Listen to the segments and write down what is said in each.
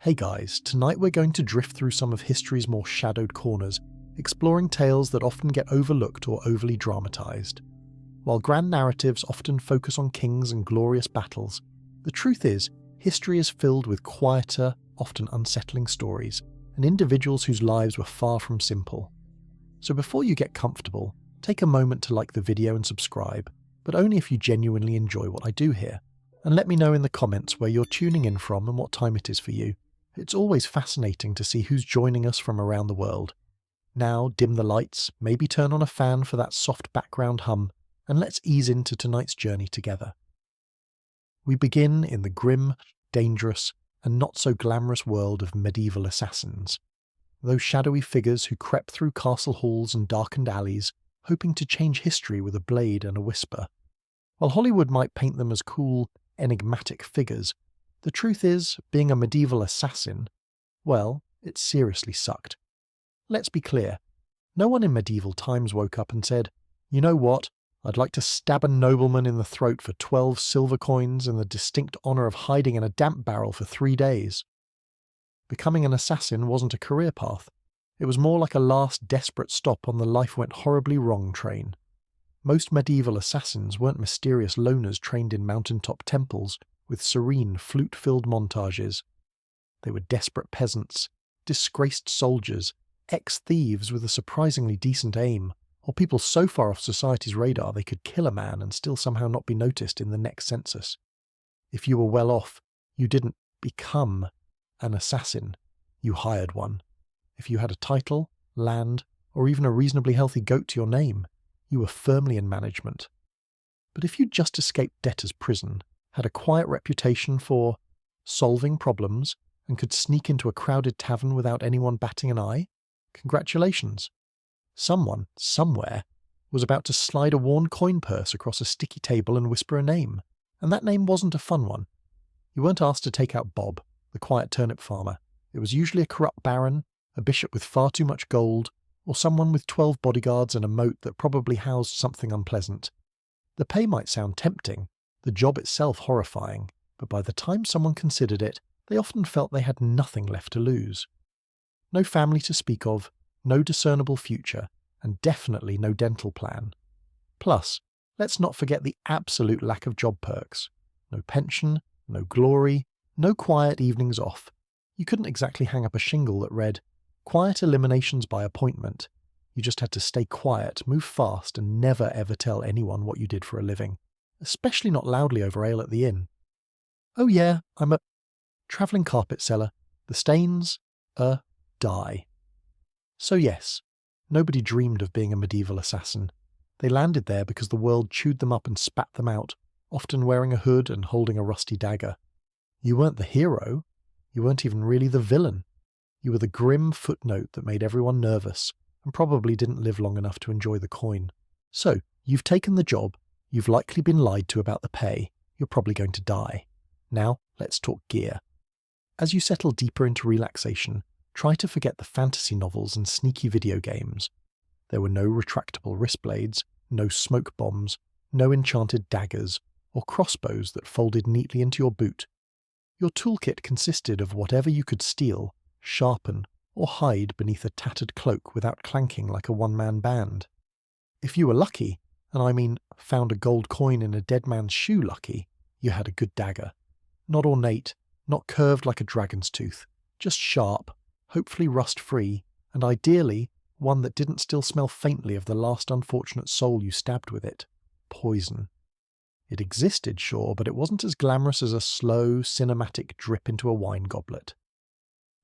Hey guys, tonight we're going to drift through some of history's more shadowed corners, exploring tales that often get overlooked or overly dramatised. While grand narratives often focus on kings and glorious battles, the truth is, history is filled with quieter, often unsettling stories, and individuals whose lives were far from simple. So before you get comfortable, take a moment to like the video and subscribe, but only if you genuinely enjoy what I do here. And let me know in the comments where you're tuning in from and what time it is for you. It's always fascinating to see who's joining us from around the world. Now, dim the lights, maybe turn on a fan for that soft background hum, and let's ease into tonight's journey together. We begin in the grim, dangerous, and not so glamorous world of medieval assassins. Those shadowy figures who crept through castle halls and darkened alleys, hoping to change history with a blade and a whisper. While Hollywood might paint them as cool, enigmatic figures, the truth is, being a medieval assassin, well, it seriously sucked. Let's be clear, no one in medieval times woke up and said, "You know what, I'd like to stab a nobleman in the throat for 12 silver coins and the distinct honour of hiding in a damp barrel for 3 days." Becoming an assassin wasn't a career path. It was more like a last desperate stop on the life went horribly wrong train. Most medieval assassins weren't mysterious loners trained in mountaintop temples with serene, flute-filled montages. They were desperate peasants, disgraced soldiers, ex-thieves with a surprisingly decent aim, or people so far off society's radar they could kill a man and still somehow not be noticed in the next census. If you were well off, you didn't become an assassin, you hired one. If you had a title, land, or even a reasonably healthy goat to your name, you were firmly in management. But if you'd just escaped debtor's prison, had a quiet reputation for solving problems, and could sneak into a crowded tavern without anyone batting an eye, congratulations. Someone, somewhere, was about to slide a worn coin purse across a sticky table and whisper a name, and that name wasn't a fun one. You weren't asked to take out Bob, the quiet turnip farmer. It was usually a corrupt baron, a bishop with far too much gold, or someone with 12 bodyguards and a moat that probably housed something unpleasant. The pay might sound tempting, the job itself horrifying, but by the time someone considered it, they often felt they had nothing left to lose. No family to speak of, no discernible future, and definitely no dental plan. Plus, let's not forget the absolute lack of job perks. No pension, no glory, no quiet evenings off. You couldn't exactly hang up a shingle that read, "Quiet eliminations by appointment." You just had to stay quiet, move fast, and never ever tell anyone what you did for a living. Especially not loudly over ale at the inn. "Oh yeah, I'm a travelling carpet seller. The stains, die." So yes, nobody dreamed of being a medieval assassin. They landed there because the world chewed them up and spat them out, often wearing a hood and holding a rusty dagger. You weren't the hero. You weren't even really the villain. You were the grim footnote that made everyone nervous, and probably didn't live long enough to enjoy the coin. So, you've taken the job, you've likely been lied to about the pay, you're probably going to die. Now, let's talk gear. As you settle deeper into relaxation, try to forget the fantasy novels and sneaky video games. There were no retractable wrist blades, no smoke bombs, no enchanted daggers, or crossbows that folded neatly into your boot. Your toolkit consisted of whatever you could steal, sharpen, or hide beneath a tattered cloak without clanking like a one-man band. If you were lucky, and I mean found a gold coin in a dead man's shoe lucky, you had a good dagger. Not ornate, not curved like a dragon's tooth, just sharp, hopefully rust-free, and ideally one that didn't still smell faintly of the last unfortunate soul you stabbed with it. Poison. It existed, sure, but it wasn't as glamorous as a slow, cinematic drip into a wine goblet.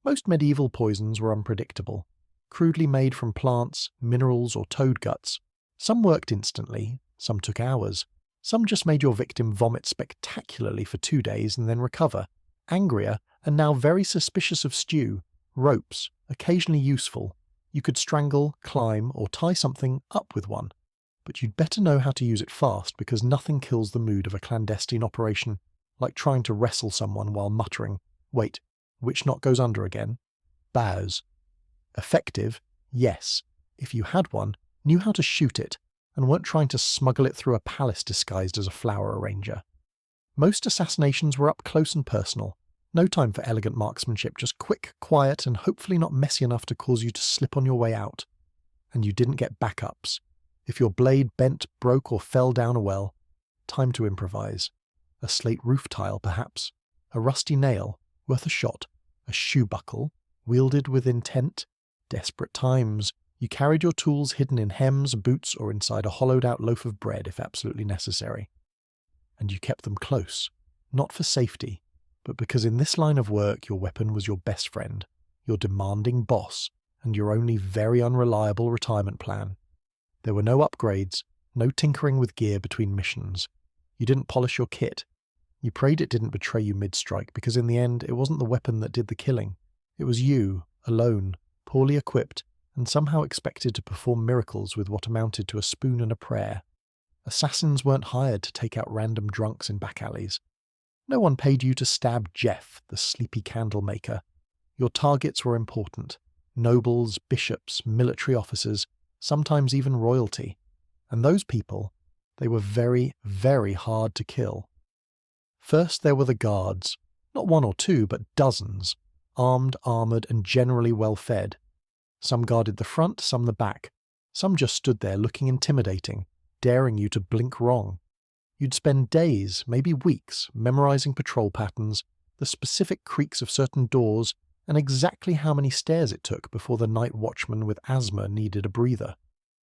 Most medieval poisons were unpredictable, crudely made from plants, minerals, or toad guts. Some worked instantly, some took hours, some just made your victim vomit spectacularly for 2 days and then recover, angrier and now very suspicious of stew. Ropes, occasionally useful. You could strangle, climb, or tie something up with one. But you'd better know how to use it fast because nothing kills the mood of a clandestine operation, like trying to wrestle someone while muttering, "Wait, which knot goes under again?" Bows. Effective? Yes. If you had one, knew how to shoot it, and weren't trying to smuggle it through a palace disguised as a flower arranger. Most assassinations were up close and personal, No time for elegant marksmanship, just quick, quiet, and hopefully not messy enough to cause you to slip on your way out. And you didn't get backups. If your blade bent, broke, or fell down a well, time to improvise. A slate roof tile, perhaps. A rusty nail, worth a shot. A shoe buckle, wielded with intent. Desperate times. You carried your tools hidden in hems, boots, or inside a hollowed-out loaf of bread if absolutely necessary. And you kept them close, not for safety, but because in this line of work your weapon was your best friend, your demanding boss, and your only very unreliable retirement plan. There were no upgrades, no tinkering with gear between missions. You didn't polish your kit. You prayed it didn't betray you mid-strike, because in the end it wasn't the weapon that did the killing. It was you, alone, poorly equipped, and somehow expected to perform miracles with what amounted to a spoon and a prayer. Assassins weren't hired to take out random drunks in back alleys. No one paid you to stab Jeff, the sleepy candle maker. Your targets were important. Nobles, bishops, military officers, sometimes even royalty. And those people, they were very, very hard to kill. First there were the guards. Not one or two, but dozens. Armed, armoured, and generally well-fed. Some guarded the front, some the back. Some just stood there looking intimidating, daring you to blink wrong. You'd spend days, maybe weeks, memorizing patrol patterns, the specific creaks of certain doors, and exactly how many stairs it took before the night watchman with asthma needed a breather.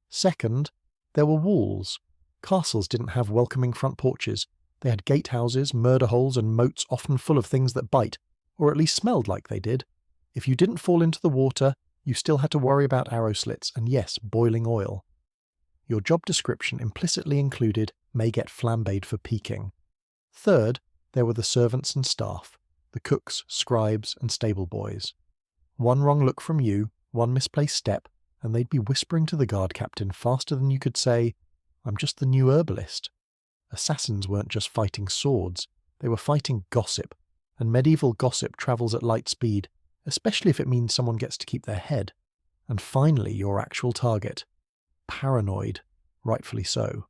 Second, there were walls. Castles didn't have welcoming front porches. They had gatehouses, murder holes, and moats often full of things that bite, or at least smelled like they did. If you didn't fall into the water, you still had to worry about arrow slits and, yes, boiling oil. Your job description implicitly included may get flambéed for peeking. Third, there were the servants and staff, the cooks, scribes, and stable boys. One wrong look from you, one misplaced step, and they'd be whispering to the guard captain faster than you could say, "I'm just the new herbalist." Assassins weren't just fighting swords, they were fighting gossip, and medieval gossip travels at light speed, especially if it means someone gets to keep their head. And finally, your actual target. Paranoid, rightfully so.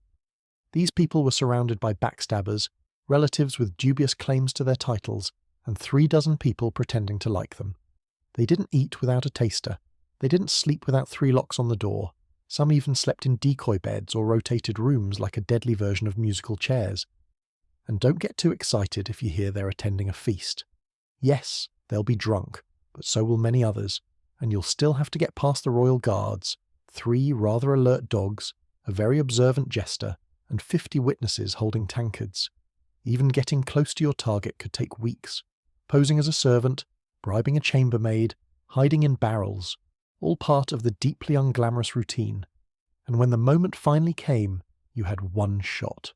These people were surrounded by backstabbers, relatives with dubious claims to their titles, and 36 people pretending to like them. They didn't eat without a taster. They didn't sleep without 3 locks on the door. Some even slept in decoy beds or rotated rooms like a deadly version of musical chairs. And don't get too excited if you hear they're attending a feast. Yes, they'll be drunk, but so will many others, and you'll still have to get past the royal guards, 3 rather alert dogs, a very observant jester, and 50 witnesses holding tankards. Even getting close to your target could take weeks. Posing as a servant, bribing a chambermaid, hiding in barrels, all part of the deeply unglamorous routine. And when the moment finally came, you had one shot.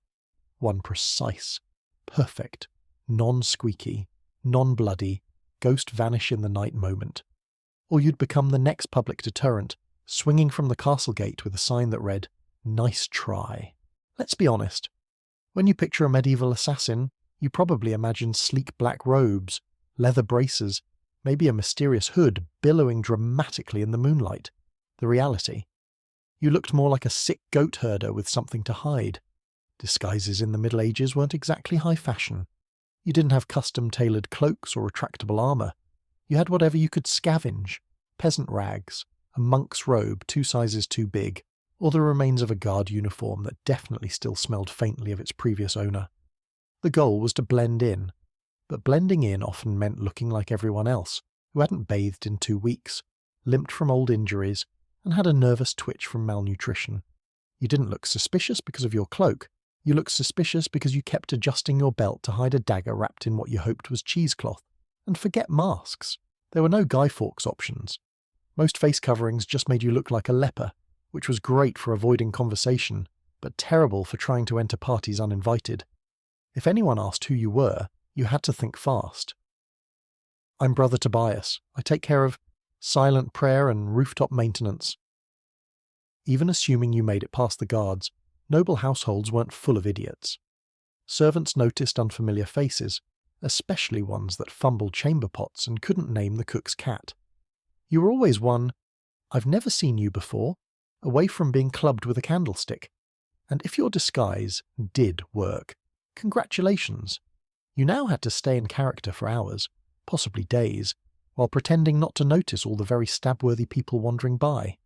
One precise, perfect, non-squeaky, non-bloody, ghost vanish in the night moment. Or you'd become the next public deterrent, swinging from the castle gate with a sign that read, "Nice try." Let's be honest. When you picture a medieval assassin, you probably imagine sleek black robes, leather braces, maybe a mysterious hood billowing dramatically in the moonlight. The reality? You looked more like a sick goat herder with something to hide. Disguises in the Middle Ages weren't exactly high fashion. You didn't have custom-tailored cloaks or retractable armour. You had whatever you could scavenge, peasant rags, a monk's robe 2 sizes too big, or the remains of a guard uniform that definitely still smelled faintly of its previous owner. The goal was to blend in, but blending in often meant looking like everyone else, who hadn't bathed in 2 weeks, limped from old injuries, and had a nervous twitch from malnutrition. You didn't look suspicious because of your cloak. You looked suspicious because you kept adjusting your belt to hide a dagger wrapped in what you hoped was cheesecloth. And forget masks. There were no Guy Fawkes options. Most face coverings just made you look like a leper, which was great for avoiding conversation, but terrible for trying to enter parties uninvited. If anyone asked who you were, you had to think fast. "I'm Brother Tobias. I take care of silent prayer and rooftop maintenance." Even assuming you made it past the guards, noble households weren't full of idiots. Servants noticed unfamiliar faces, especially ones that fumbled chamber pots and couldn't name the cook's cat. You were always one, "I've never seen you before," away from being clubbed with a candlestick. And if your disguise did work, congratulations. You now had to stay in character for hours, possibly days, while pretending not to notice all the very stab-worthy people wandering by.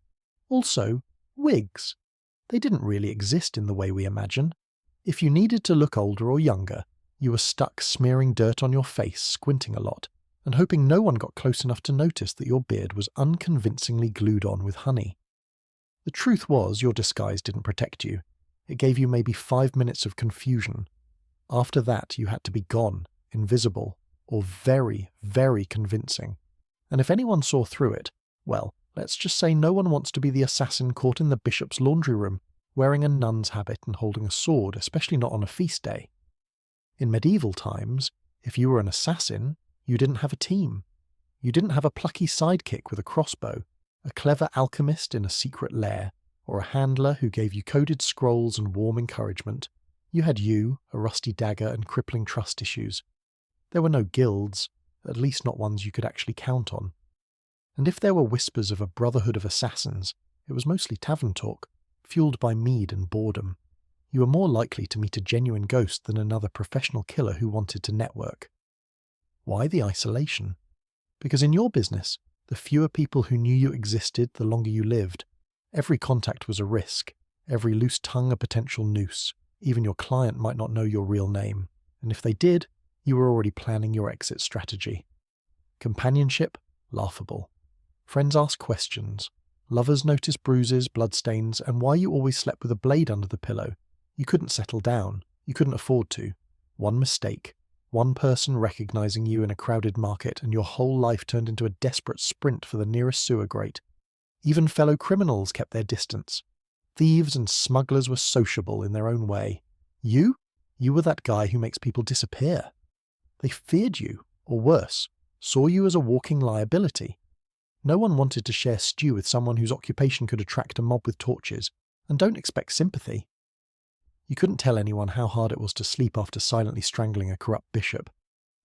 Also, wigs. They didn't really exist in the way we imagine. If you needed to look older or younger, you were stuck smearing dirt on your face, squinting a lot, and hoping no one got close enough to notice that your beard was unconvincingly glued on with honey. The truth was, your disguise didn't protect you. It gave you maybe 5 minutes of confusion. After that, you had to be gone, invisible, or very, very convincing. And if anyone saw through it, well, let's just say no one wants to be the assassin caught in the bishop's laundry room, wearing a nun's habit and holding a sword, especially not on a feast day. In medieval times, if you were an assassin, you didn't have a team. You didn't have a plucky sidekick with a crossbow, a clever alchemist in a secret lair, or a handler who gave you coded scrolls and warm encouragement. You had you, a rusty dagger, and crippling trust issues. There were no guilds, at least not ones you could actually count on. And if there were whispers of a brotherhood of assassins, it was mostly tavern talk, fueled by mead and boredom. You were more likely to meet a genuine ghost than another professional killer who wanted to network. Why the isolation? Because in your business, the fewer people who knew you existed, the longer you lived. Every contact was a risk, every loose tongue a potential noose. Even your client might not know your real name, and if they did, you were already planning your exit strategy. Companionship? Laughable. Friends ask questions. Lovers notice bruises, bloodstains, and why you always slept with a blade under the pillow. You couldn't settle down. You couldn't afford to. One mistake. One person recognizing you in a crowded market, and your whole life turned into a desperate sprint for the nearest sewer grate. Even fellow criminals kept their distance. Thieves and smugglers were sociable in their own way. You were that guy who makes people disappear. They feared you, or worse, saw you as a walking liability. No one wanted to share stew with someone whose occupation could attract a mob with torches, and don't expect sympathy. You couldn't tell anyone how hard it was to sleep after silently strangling a corrupt bishop.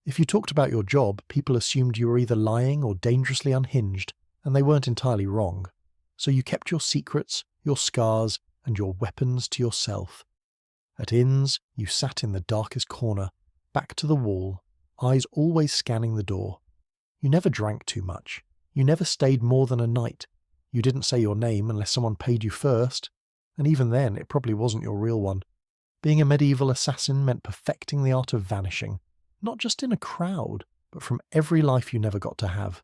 If you talked about your job, people assumed you were either lying or dangerously unhinged, and they weren't entirely wrong. So you kept your secrets, your scars, and your weapons to yourself. At inns, you sat in the darkest corner, back to the wall, eyes always scanning the door. You never drank too much. You never stayed more than a night. You didn't say your name unless someone paid you first, and even then it probably wasn't your real one. Being a medieval assassin meant perfecting the art of vanishing, not just in a crowd, but from every life you never got to have.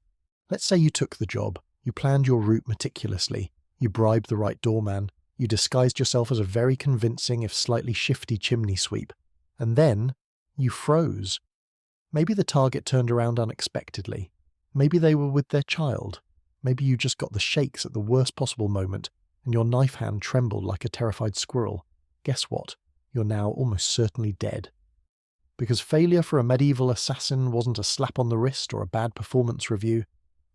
Let's say you took the job, you planned your route meticulously, you bribed the right doorman, you disguised yourself as a very convincing if slightly shifty chimney sweep, and then you froze. Maybe the target turned around unexpectedly. Maybe they were with their child. Maybe you just got the shakes at the worst possible moment, and your knife hand trembled like a terrified squirrel. Guess what? You're now almost certainly dead. Because failure for a medieval assassin wasn't a slap on the wrist or a bad performance review.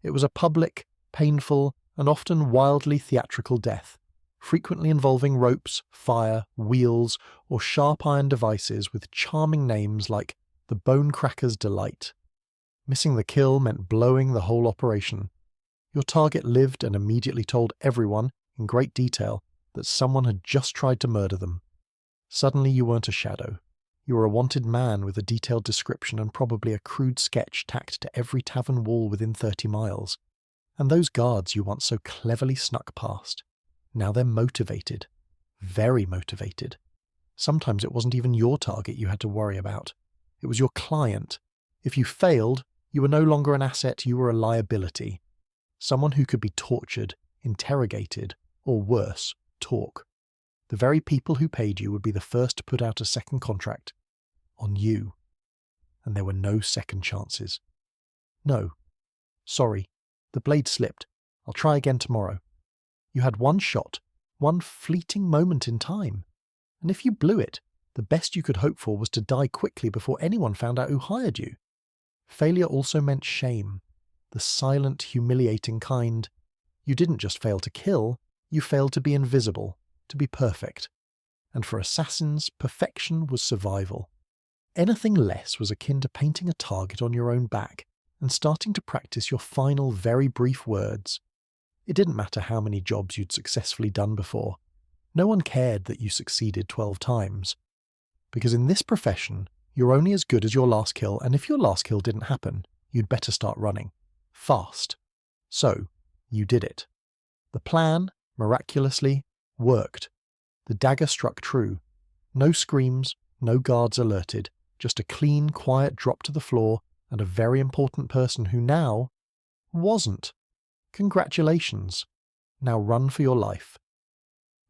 It was a public, painful, and often wildly theatrical death, frequently involving ropes, fire, wheels, or sharp iron devices with charming names like the Bone Cracker's Delight. Missing the kill meant blowing the whole operation. Your target lived and immediately told everyone, in great detail, that someone had just tried to murder them. Suddenly you weren't a shadow. You were a wanted man with a detailed description and probably a crude sketch tacked to every tavern wall within 30 miles. And those guards you once so cleverly snuck past, now they're motivated. Very motivated. Sometimes it wasn't even your target you had to worry about. It was your client. If you failed, you were no longer an asset, you were a liability. Someone who could be tortured, interrogated, or worse, talk. The very people who paid you would be the first to put out a second contract on you. And there were no second chances. No. Sorry. The blade slipped. I'll try again tomorrow. You had one shot, one fleeting moment in time. And if you blew it, the best you could hope for was to die quickly before anyone found out who hired you. Failure also meant shame. The silent, humiliating kind. You didn't just fail to kill, you failed to be invisible. To be perfect. And for assassins, perfection was survival. Anything less was akin to painting a target on your own back and starting to practice your final very brief words. It didn't matter how many jobs you'd successfully done before. No one cared that you succeeded 12 times. Because in this profession, you're only as good as your last kill, and if your last kill didn't happen, you'd better start running. Fast. So, you did it. The plan, miraculously, worked. The dagger struck true. No screams, no guards alerted, just a clean, quiet drop to the floor and a very important person who now wasn't. Congratulations. Now run for your life.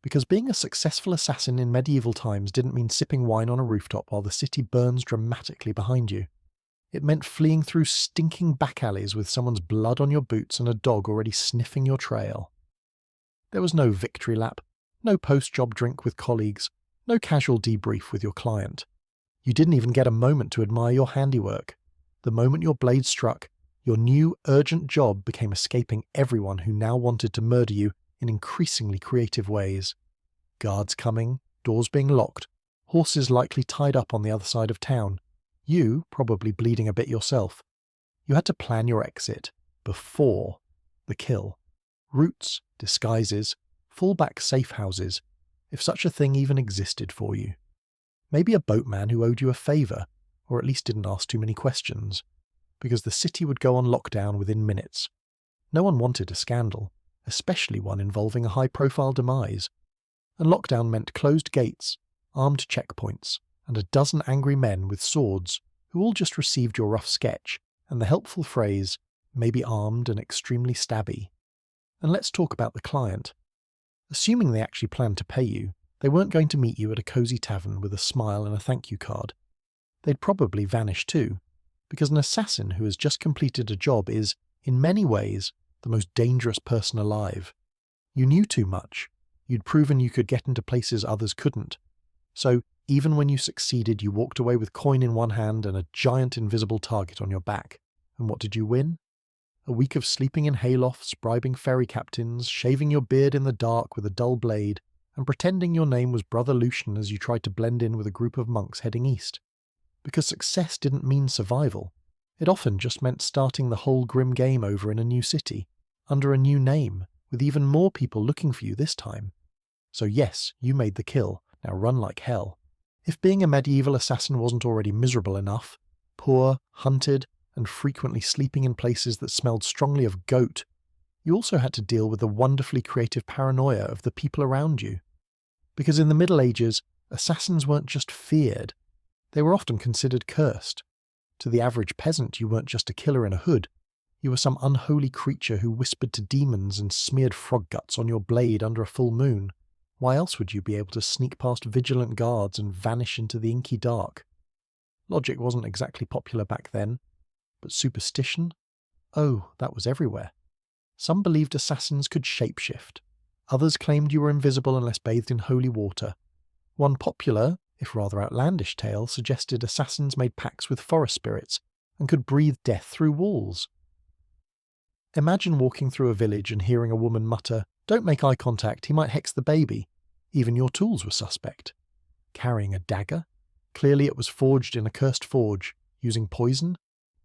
Because being a successful assassin in medieval times didn't mean sipping wine on a rooftop while the city burns dramatically behind you. It meant fleeing through stinking back alleys with someone's blood on your boots and a dog already sniffing your trail. There was no victory lap, no post-job drink with colleagues, no casual debrief with your client. You didn't even get a moment to admire your handiwork. The moment your blade struck, your new urgent job became escaping everyone who now wanted to murder you in increasingly creative ways. Guards coming, doors being locked, horses likely tied up on the other side of town. You probably bleeding a bit yourself. You had to plan your exit before the kill. Routes, disguises, fallback safe houses, if such a thing even existed for you. Maybe a boatman who owed you a favour, or at least didn't ask too many questions, because the city would go on lockdown within minutes. No one wanted a scandal, especially one involving a high-profile demise. And lockdown meant closed gates, armed checkpoints, and a dozen angry men with swords who all just received your rough sketch and the helpful phrase, maybe armed and extremely stabby. And let's talk about the client. Assuming they actually planned to pay you, they weren't going to meet you at a cosy tavern with a smile and a thank you card. They'd probably vanish too, because an assassin who has just completed a job is, in many ways, the most dangerous person alive. You knew too much. You'd proven you could get into places others couldn't. So, even when you succeeded, you walked away with coin in one hand and a giant invisible target on your back. And what did you win? A week of sleeping in haylofts, bribing ferry captains, shaving your beard in the dark with a dull blade, and pretending your name was Brother Lucian as you tried to blend in with a group of monks heading east. Because success didn't mean survival. It often just meant starting the whole grim game over in a new city, under a new name, with even more people looking for you this time. So yes, you made the kill, now run like hell. If being a medieval assassin wasn't already miserable enough, poor, hunted, and frequently sleeping in places that smelled strongly of goat, you also had to deal with the wonderfully creative paranoia of the people around you. Because in the Middle Ages, assassins weren't just feared, they were often considered cursed. To the average peasant, you weren't just a killer in a hood, you were some unholy creature who whispered to demons and smeared frog guts on your blade under a full moon. Why else would you be able to sneak past vigilant guards and vanish into the inky dark? Logic wasn't exactly popular back then, but superstition? Oh, that was everywhere. Some believed assassins could shapeshift. Others claimed you were invisible unless bathed in holy water. One popular, if rather outlandish tale suggested assassins made pacts with forest spirits and could breathe death through walls. Imagine walking through a village and hearing a woman mutter, "Don't make eye contact, he might hex the baby." Even your tools were suspect. Carrying a dagger? Clearly it was forged in a cursed forge, using poison.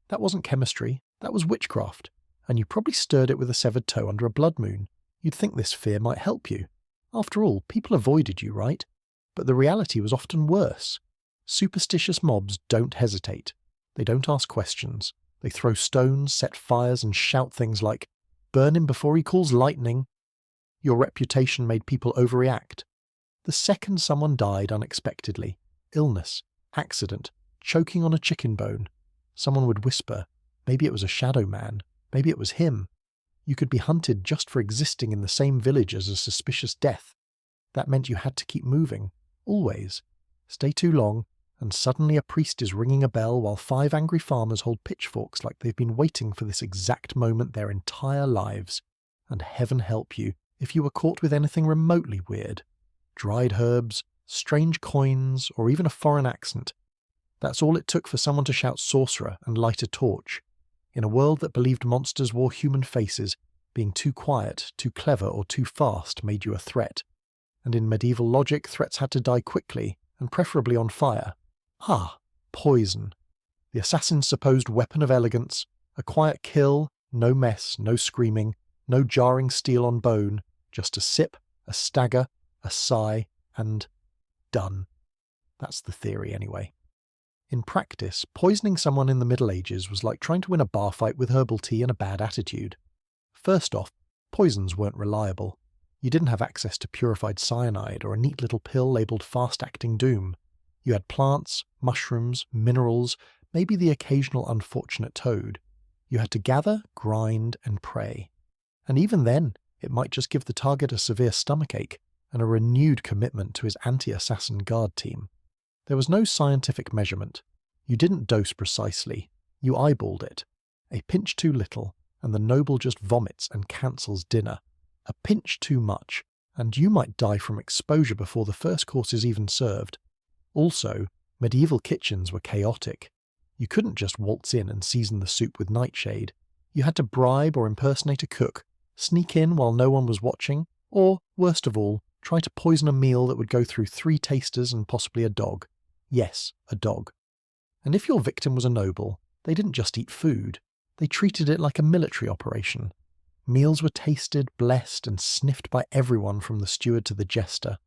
That wasn't chemistry, that was witchcraft, and you probably stirred it with a severed toe under a blood moon. You'd think this fear might help you. After all, people avoided you, right? But the reality was often worse. Superstitious mobs don't hesitate. They don't ask questions. They throw stones, set fires, and shout things like, "Burn him before he calls lightning." Your reputation made people overreact. The second someone died unexpectedly, illness, accident, choking on a chicken bone, someone would whisper, maybe it was a shadow man, maybe it was him. You could be hunted just for existing in the same village as a suspicious death. That meant you had to keep moving, always. Stay too long, and suddenly a priest is ringing a bell while 5 angry farmers hold pitchforks like they've been waiting for this exact moment their entire lives. And heaven help you if you were caught with anything remotely weird. Dried herbs, strange coins, or even a foreign accent. That's all it took for someone to shout sorcerer and light a torch. In a world that believed monsters wore human faces, being too quiet, too clever, or too fast made you a threat. And in medieval logic, threats had to die quickly, and preferably on fire. Ah, poison. The assassin's supposed weapon of elegance, a quiet kill, no mess, no screaming, no jarring steel on bone, just a sip, a stagger, a sigh, and done. That's the theory anyway. In practice, poisoning someone in the Middle Ages was like trying to win a bar fight with herbal tea and a bad attitude. First off, poisons weren't reliable. You didn't have access to purified cyanide or a neat little pill labelled fast-acting doom. You had plants, mushrooms, minerals, maybe the occasional unfortunate toad. You had to gather, grind, and pray. And even then, it might just give the target a severe stomachache and a renewed commitment to his anti-assassin guard team. There was no scientific measurement. You didn't dose precisely. You eyeballed it. A pinch too little, and the noble just vomits and cancels dinner. A pinch too much, and you might die from exposure before the first course is even served. Also, medieval kitchens were chaotic. You couldn't just waltz in and season the soup with nightshade. You had to bribe or impersonate a cook, sneak in while no one was watching, or, worst of all, try to poison a meal that would go through 3 tasters and possibly a dog. Yes, a dog. And if your victim was a noble, they didn't just eat food. They treated it like a military operation. Meals were tasted, blessed, and sniffed by everyone from the steward to the jester.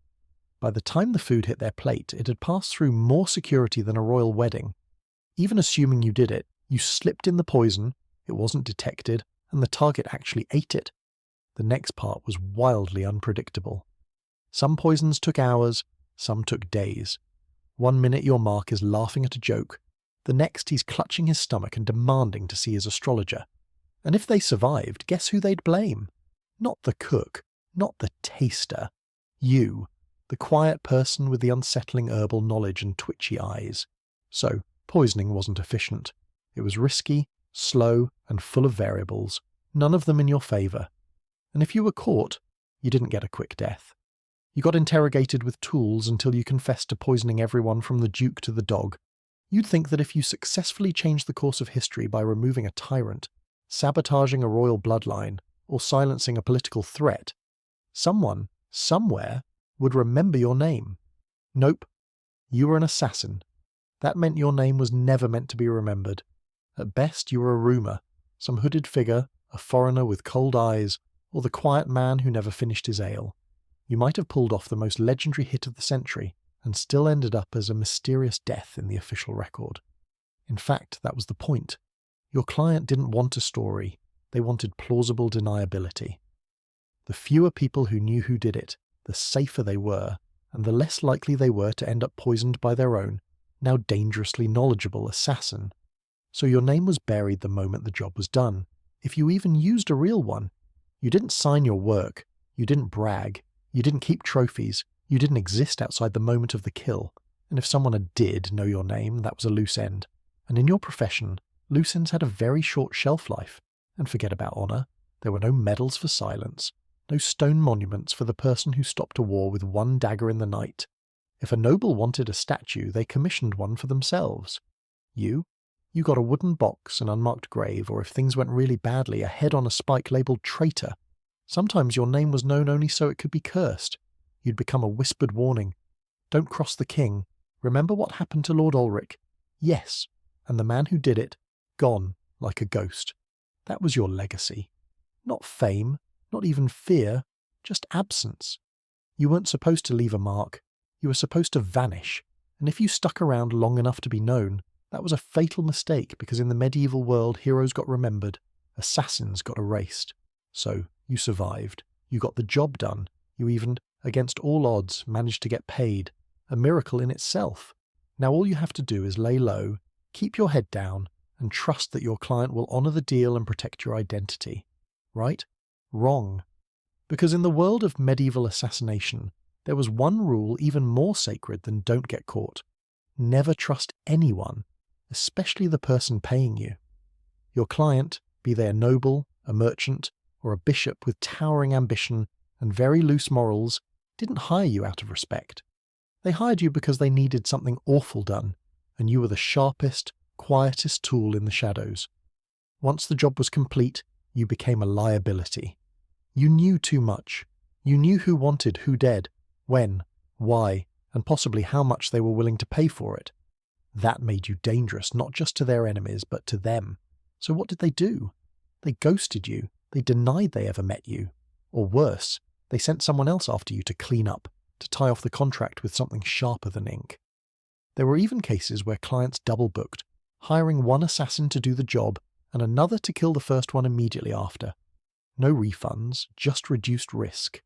By the time the food hit their plate, it had passed through more security than a royal wedding. Even assuming you did it, you slipped in the poison, it wasn't detected, and the target actually ate it. The next part was wildly unpredictable. Some poisons took hours, some took days. 1 minute your mark is laughing at a joke, the next he's clutching his stomach and demanding to see his astrologer. And if they survived, guess who they'd blame? Not the cook, not the taster. You, the quiet person with the unsettling herbal knowledge and twitchy eyes. So, poisoning wasn't efficient. It was risky, slow, and full of variables, none of them in your favour. And if you were caught, you didn't get a quick death. You got interrogated with tools until you confessed to poisoning everyone from the duke to the dog. You'd think that if you successfully changed the course of history by removing a tyrant, sabotaging a royal bloodline, or silencing a political threat, someone, somewhere, would remember your name. Nope. You were an assassin. That meant your name was never meant to be remembered. At best, you were a rumour, some hooded figure, a foreigner with cold eyes, or the quiet man who never finished his ale. You might have pulled off the most legendary hit of the century, and still ended up as a mysterious death in the official record. In fact, that was the point. Your client didn't want a story, they wanted plausible deniability. The fewer people who knew who did it, the safer they were, and the less likely they were to end up poisoned by their own, now dangerously knowledgeable assassin. So your name was buried the moment the job was done, if you even used a real one. You didn't sign your work, you didn't brag, you didn't keep trophies, you didn't exist outside the moment of the kill, and if someone did know your name, that was a loose end. And in your profession, loose ends had a very short shelf life. And forget about honour, there were no medals for silence, no stone monuments for the person who stopped a war with 1 dagger in the night. If a noble wanted a statue, they commissioned one for themselves. You got a wooden box, an unmarked grave, or if things went really badly, a head on a spike labelled traitor. Sometimes your name was known only so it could be cursed. You'd become a whispered warning. Don't cross the king. Remember what happened to Lord Ulrich? Yes, and the man who did it, gone like a ghost. That was your legacy. Not fame, not even fear, just absence. You weren't supposed to leave a mark. You were supposed to vanish, and if you stuck around long enough to be known, that was a fatal mistake because in the medieval world heroes got remembered, assassins got erased. So, you survived. You got the job done. You even, against all odds, managed to get paid. A miracle in itself. Now all you have to do is lay low, keep your head down, and trust that your client will honour the deal and protect your identity. Right? Wrong. Because in the world of medieval assassination, there was one rule even more sacred than don't get caught. Never trust anyone, especially the person paying you. Your client, be they a noble, a merchant, or a bishop with towering ambition and very loose morals, didn't hire you out of respect. They hired you because they needed something awful done, and you were the sharpest, quietest tool in the shadows. Once the job was complete, you became a liability. You knew too much. You knew who wanted who dead, when, why, and possibly how much they were willing to pay for it. That made you dangerous not just to their enemies, but to them. So what did they do? They ghosted you. They denied they ever met you. Or worse, they sent someone else after you to clean up, to tie off the contract with something sharper than ink. There were even cases where clients double-booked, hiring one assassin to do the job and another to kill the first one immediately after. No refunds, just reduced risk.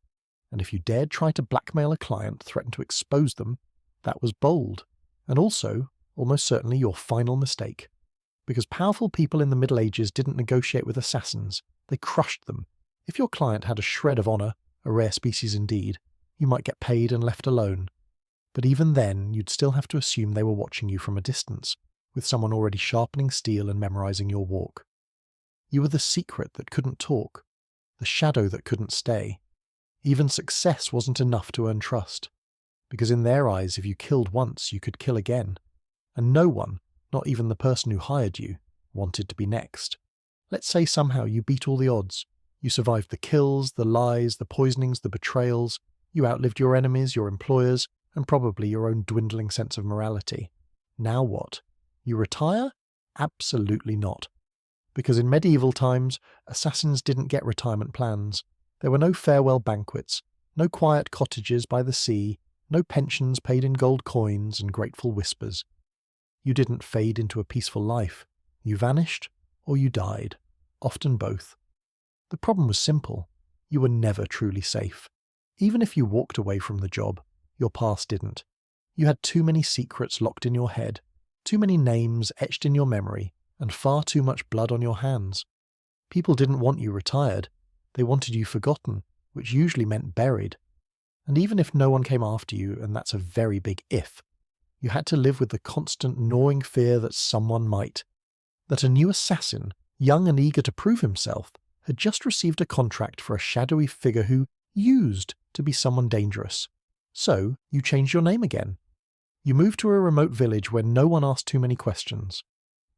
And if you dared try to blackmail a client, threaten to expose them, that was bold. And also, almost certainly, your final mistake. Because powerful people in the Middle Ages didn't negotiate with assassins, they crushed them. If your client had a shred of honour, a rare species indeed, you might get paid and left alone. But even then, you'd still have to assume they were watching you from a distance, with someone already sharpening steel and memorising your walk. You were the secret that couldn't talk, the shadow that couldn't stay. Even success wasn't enough to earn trust, because in their eyes, if you killed once, you could kill again. And no one, not even the person who hired you, wanted to be next. Let's say somehow you beat all the odds. You survived the kills, the lies, the poisonings, the betrayals. You outlived your enemies, your employers, and probably your own dwindling sense of morality. Now what? You retire? Absolutely not. Because in medieval times, assassins didn't get retirement plans. There were no farewell banquets, no quiet cottages by the sea, no pensions paid in gold coins and grateful whispers. You didn't fade into a peaceful life. You vanished, or you died. Often both. The problem was simple. You were never truly safe. Even if you walked away from the job, your past didn't. You had too many secrets locked in your head, too many names etched in your memory, and far too much blood on your hands. People didn't want you retired. They wanted you forgotten, which usually meant buried. And even if no one came after you, and that's a very big if, you had to live with the constant gnawing fear that someone might. That a new assassin, young and eager to prove himself, had just received a contract for a shadowy figure who used to be someone dangerous. So you changed your name again. You moved to a remote village where no one asked too many questions.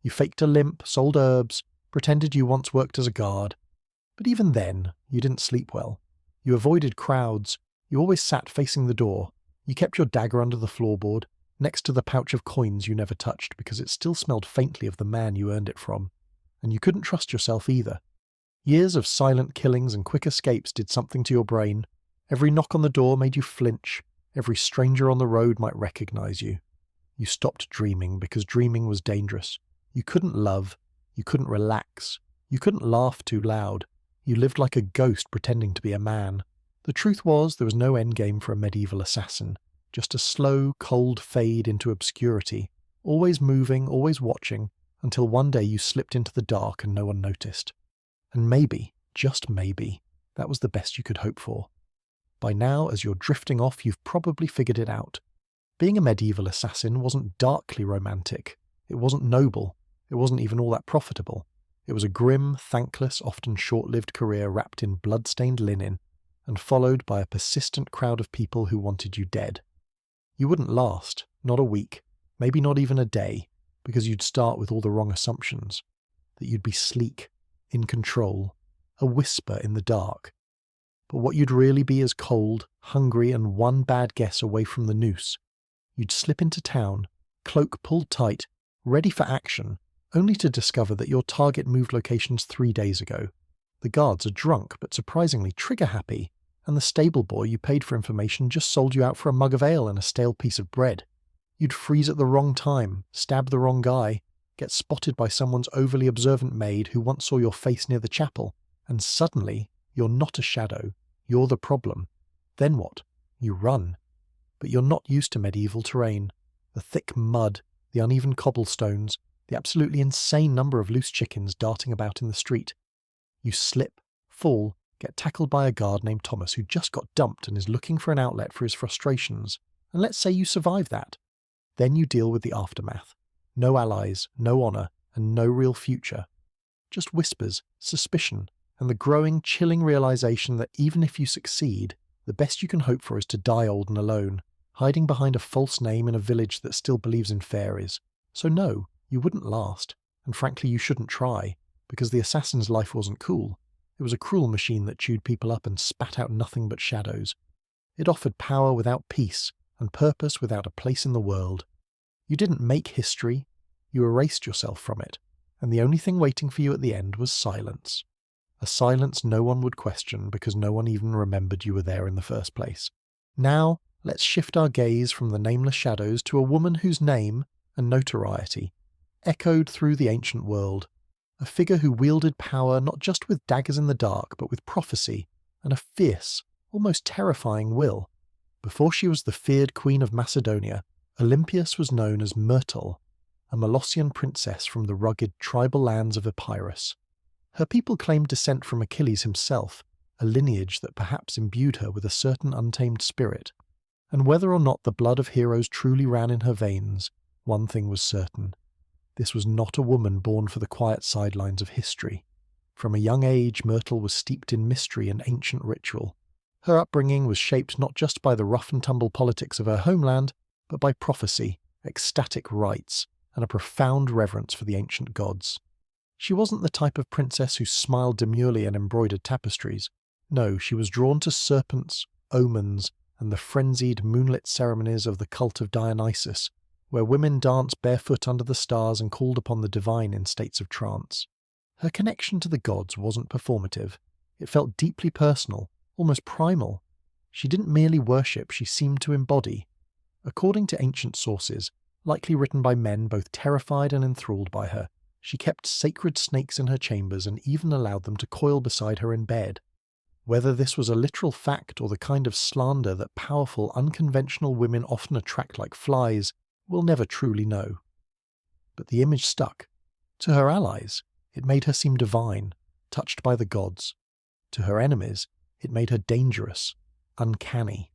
You faked a limp, sold herbs, pretended you once worked as a guard. But even then, you didn't sleep well. You avoided crowds. You always sat facing the door. You kept your dagger under the floorboard, next to the pouch of coins you never touched because it still smelled faintly of the man you earned it from. And you couldn't trust yourself either. Years of silent killings and quick escapes did something to your brain. Every knock on the door made you flinch. Every stranger on the road might recognize you. You stopped dreaming because dreaming was dangerous. You couldn't love. You couldn't relax. You couldn't laugh too loud. You lived like a ghost pretending to be a man. The truth was there was no endgame for a medieval assassin. Just a slow, cold fade into obscurity. Always moving, always watching, until one day you slipped into the dark and no one noticed. And maybe, just maybe, that was the best you could hope for. By now, as you're drifting off, you've probably figured it out. Being a medieval assassin wasn't darkly romantic. It wasn't noble. It wasn't even all that profitable. It was a grim, thankless, often short-lived career wrapped in blood-stained linen and followed by a persistent crowd of people who wanted you dead. You wouldn't last, not a week, maybe not even a day, because you'd start with all the wrong assumptions. That you'd be sleek, in control, a whisper in the dark. But what you'd really be is cold, hungry, and one bad guess away from the noose. You'd slip into town, cloak pulled tight, ready for action, only to discover that your target moved locations 3 days ago. The guards are drunk but surprisingly trigger-happy, and the stable boy you paid for information just sold you out for a mug of ale and a stale piece of bread. You'd freeze at the wrong time, stab the wrong guy, get spotted by someone's overly observant maid who once saw your face near the chapel, and suddenly you're not a shadow, you're the problem. Then what? You run. But you're not used to medieval terrain. The thick mud, the uneven cobblestones, the absolutely insane number of loose chickens darting about in the street. You slip, fall, get tackled by a guard named Thomas who just got dumped and is looking for an outlet for his frustrations, and let's say you survive that. Then you deal with the aftermath. No allies, no honour, and no real future. Just whispers, suspicion, and the growing, chilling realisation that even if you succeed, the best you can hope for is to die old and alone, hiding behind a false name in a village that still believes in fairies. So no, you wouldn't last, and frankly you shouldn't try, because the assassin's life wasn't cool. It was a cruel machine that chewed people up and spat out nothing but shadows. It offered power without peace, and purpose without a place in the world. You didn't make history, you erased yourself from it, and the only thing waiting for you at the end was silence. A silence no one would question because no one even remembered you were there in the first place. Now, let's shift our gaze from the nameless shadows to a woman whose name and notoriety echoed through the ancient world, a figure who wielded power not just with daggers in the dark but with prophecy and a fierce, almost terrifying will. Before she was the feared queen of Macedonia, Olympias was known as Myrtle, a Molossian princess from the rugged tribal lands of Epirus. Her people claimed descent from Achilles himself, a lineage that perhaps imbued her with a certain untamed spirit. And whether or not the blood of heroes truly ran in her veins, one thing was certain. This was not a woman born for the quiet sidelines of history. From a young age, Myrtle was steeped in mystery and ancient ritual. Her upbringing was shaped not just by the rough-and-tumble politics of her homeland, but by prophecy, ecstatic rites, and a profound reverence for the ancient gods. She wasn't the type of princess who smiled demurely and embroidered tapestries. No, she was drawn to serpents, omens, and the frenzied moonlit ceremonies of the cult of Dionysus, where women danced barefoot under the stars and called upon the divine in states of trance. Her connection to the gods wasn't performative. It felt deeply personal, almost primal. She didn't merely worship, she seemed to embody. According to ancient sources, likely written by men both terrified and enthralled by her, she kept sacred snakes in her chambers and even allowed them to coil beside her in bed. Whether this was a literal fact or the kind of slander that powerful, unconventional women often attract like flies, we'll never truly know. But the image stuck. To her allies, it made her seem divine, touched by the gods. To her enemies, it made her dangerous, uncanny.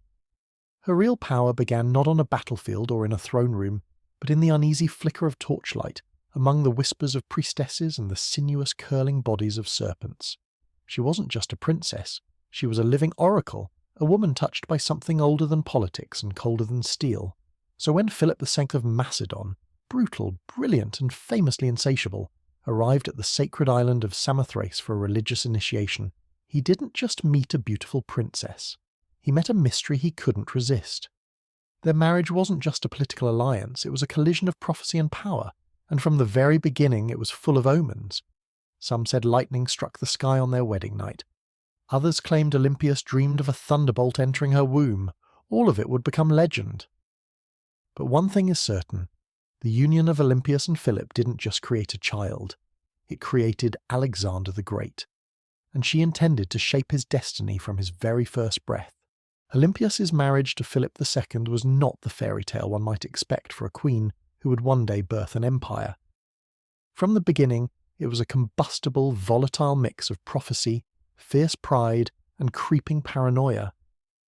Her real power began not on a battlefield or in a throne room, but in the uneasy flicker of torchlight, among the whispers of priestesses and the sinuous curling bodies of serpents. She wasn't just a princess, she was a living oracle, a woman touched by something older than politics and colder than steel. So when Philip II of Macedon, brutal, brilliant, and famously insatiable, arrived at the sacred island of Samothrace for a religious initiation, he didn't just meet a beautiful princess. He met a mystery he couldn't resist. Their marriage wasn't just a political alliance, it was a collision of prophecy and power, and from the very beginning it was full of omens. Some said lightning struck the sky on their wedding night. Others claimed Olympias dreamed of a thunderbolt entering her womb. All of it would become legend. But one thing is certain, the union of Olympias and Philip didn't just create a child, it created Alexander the Great, and she intended to shape his destiny from his very first breath. Olympias's marriage to Philip II was not the fairy tale one might expect for a queen who would one day birth an empire. From the beginning, it was a combustible, volatile mix of prophecy, fierce pride, and creeping paranoia.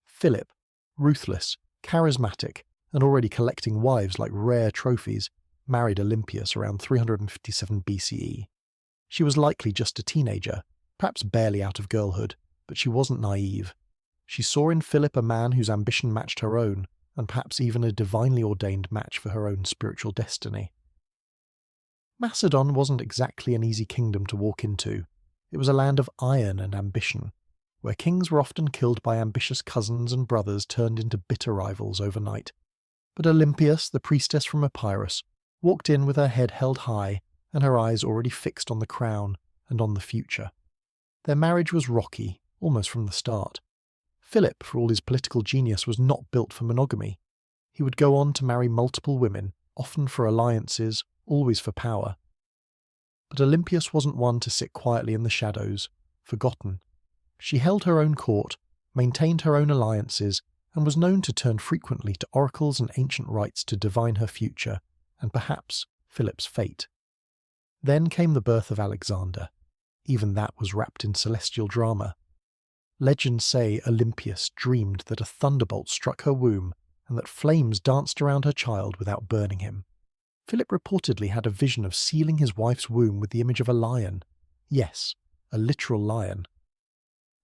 Philip, ruthless, charismatic, and already collecting wives like rare trophies, married Olympias around 357 BCE. She was likely just a teenager, perhaps barely out of girlhood, but she wasn't naive. She saw in Philip a man whose ambition matched her own, and perhaps even a divinely ordained match for her own spiritual destiny. Macedon wasn't exactly an easy kingdom to walk into. It was a land of iron and ambition, where kings were often killed by ambitious cousins and brothers turned into bitter rivals overnight. But Olympias, the priestess from Epirus, walked in with her head held high and her eyes already fixed on the crown and on the future. Their marriage was rocky, almost from the start. Philip, for all his political genius, was not built for monogamy. He would go on to marry multiple women, often for alliances, always for power. But Olympias wasn't one to sit quietly in the shadows, forgotten. She held her own court, maintained her own alliances, and was known to turn frequently to oracles and ancient rites to divine her future, and perhaps Philip's fate. Then came the birth of Alexander. Even that was wrapped in celestial drama. Legends say Olympias dreamed that a thunderbolt struck her womb and that flames danced around her child without burning him. Philip reportedly had a vision of sealing his wife's womb with the image of a lion. Yes, a literal lion.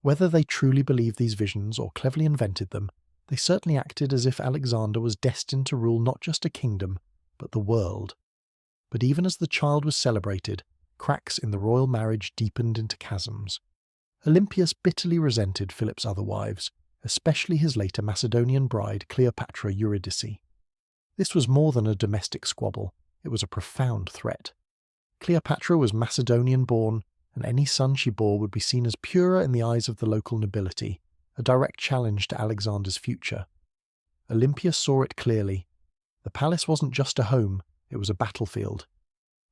Whether they truly believed these visions or cleverly invented them, they certainly acted as if Alexander was destined to rule not just a kingdom, but the world. But even as the child was celebrated, cracks in the royal marriage deepened into chasms. Olympias bitterly resented Philip's other wives, especially his later Macedonian bride Cleopatra Eurydice. This was more than a domestic squabble, it was a profound threat. Cleopatra was Macedonian-born, and any son she bore would be seen as purer in the eyes of the local nobility, a direct challenge to Alexander's future. Olympia saw it clearly. The palace wasn't just a home, it was a battlefield.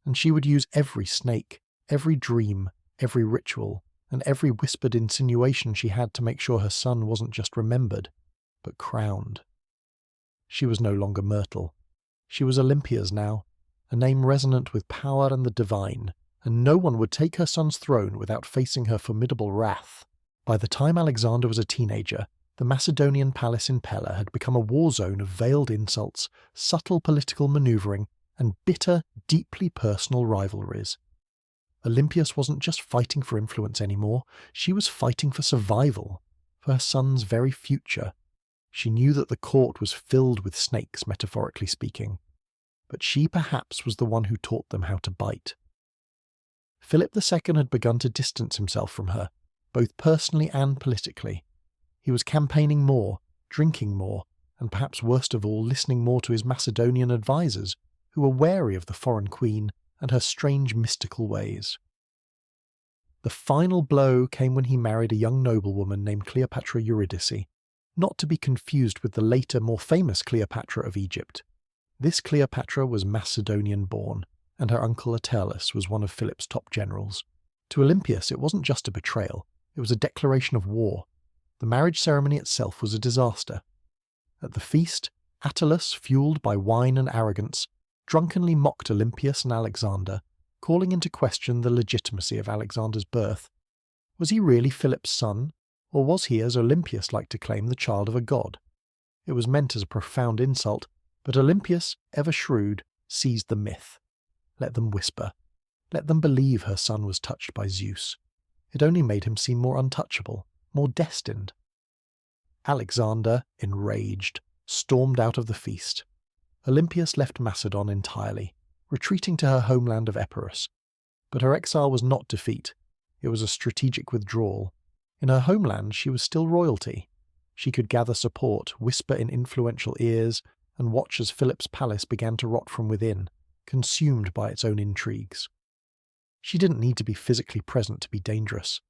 And she would use every snake, every dream, every ritual, and every whispered insinuation she had to make sure her son wasn't just remembered, but crowned. She was no longer Myrtle. She was Olympia's now, a name resonant with power and the divine, and no one would take her son's throne without facing her formidable wrath. By the time Alexander was a teenager, the Macedonian palace in Pella had become a war zone of veiled insults, subtle political maneuvering, and bitter, deeply personal rivalries. Olympias wasn't just fighting for influence anymore, she was fighting for survival, for her son's very future. She knew that the court was filled with snakes, metaphorically speaking, but she perhaps was the one who taught them how to bite. Philip II had begun to distance himself from her, both personally and politically. He was campaigning more, drinking more, and perhaps worst of all, listening more to his Macedonian advisors, who were wary of the foreign queen and her strange mystical ways. The final blow came when he married a young noblewoman named Cleopatra Eurydice, not to be confused with the later, more famous Cleopatra of Egypt. This Cleopatra was Macedonian-born, and her uncle Attalus was one of Philip's top generals. To Olympias, it wasn't just a betrayal, it was a declaration of war. The marriage ceremony itself was a disaster. At the feast, Attalus, fueled by wine and arrogance, drunkenly mocked Olympias and Alexander, calling into question the legitimacy of Alexander's birth. Was he really Philip's son, or was he, as Olympias liked to claim, the child of a god? It was meant as a profound insult, but Olympias, ever shrewd, seized the myth. Let them whisper. Let them believe her son was touched by Zeus. It only made him seem more untouchable, more destined. Alexander, enraged, stormed out of the feast. Olympias left Macedon entirely, retreating to her homeland of Epirus. But her exile was not defeat. It was a strategic withdrawal. In her homeland, she was still royalty. She could gather support, whisper in influential ears, and watch as Philip's palace began to rot from within, consumed by its own intrigues. She didn't need to be physically present to be dangerous.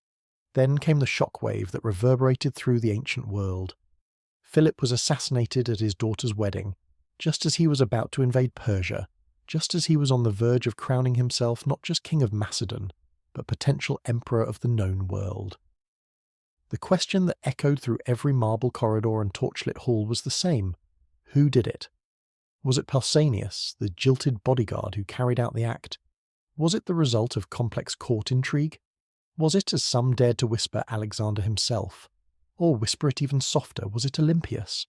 Then came the shockwave that reverberated through the ancient world. Philip was assassinated at his daughter's wedding, just as he was about to invade Persia, just as he was on the verge of crowning himself not just king of Macedon, but potential emperor of the known world. The question that echoed through every marble corridor and torchlit hall was the same. Who did it? Was it Pausanias, the jilted bodyguard who carried out the act? Was it the result of complex court intrigue? Was it, as some dared to whisper, Alexander himself? Or whisper it even softer, was it Olympias?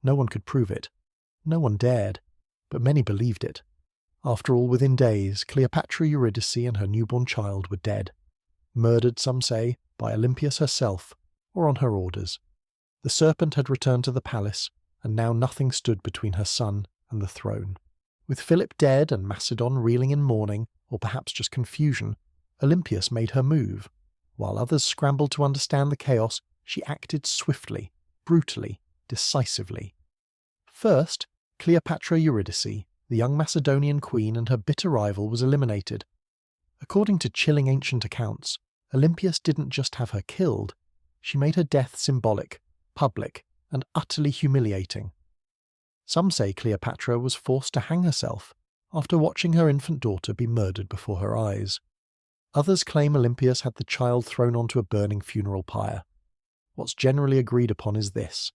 No one could prove it. No one dared. But many believed it. After all, within days, Cleopatra Eurydice and her newborn child were dead. Murdered, some say, by Olympias herself, or on her orders. The serpent had returned to the palace, and now nothing stood between her son and the throne. With Philip dead and Macedon reeling in mourning, or perhaps just confusion, Olympias made her move. While others scrambled to understand the chaos, she acted swiftly, brutally, decisively. First, Cleopatra Eurydice, the young Macedonian queen, and her bitter rival, was eliminated. According to chilling ancient accounts, Olympias didn't just have her killed, she made her death symbolic, public, and utterly humiliating. Some say Cleopatra was forced to hang herself after watching her infant daughter be murdered before her eyes. Others claim Olympias had the child thrown onto a burning funeral pyre. What's generally agreed upon is this: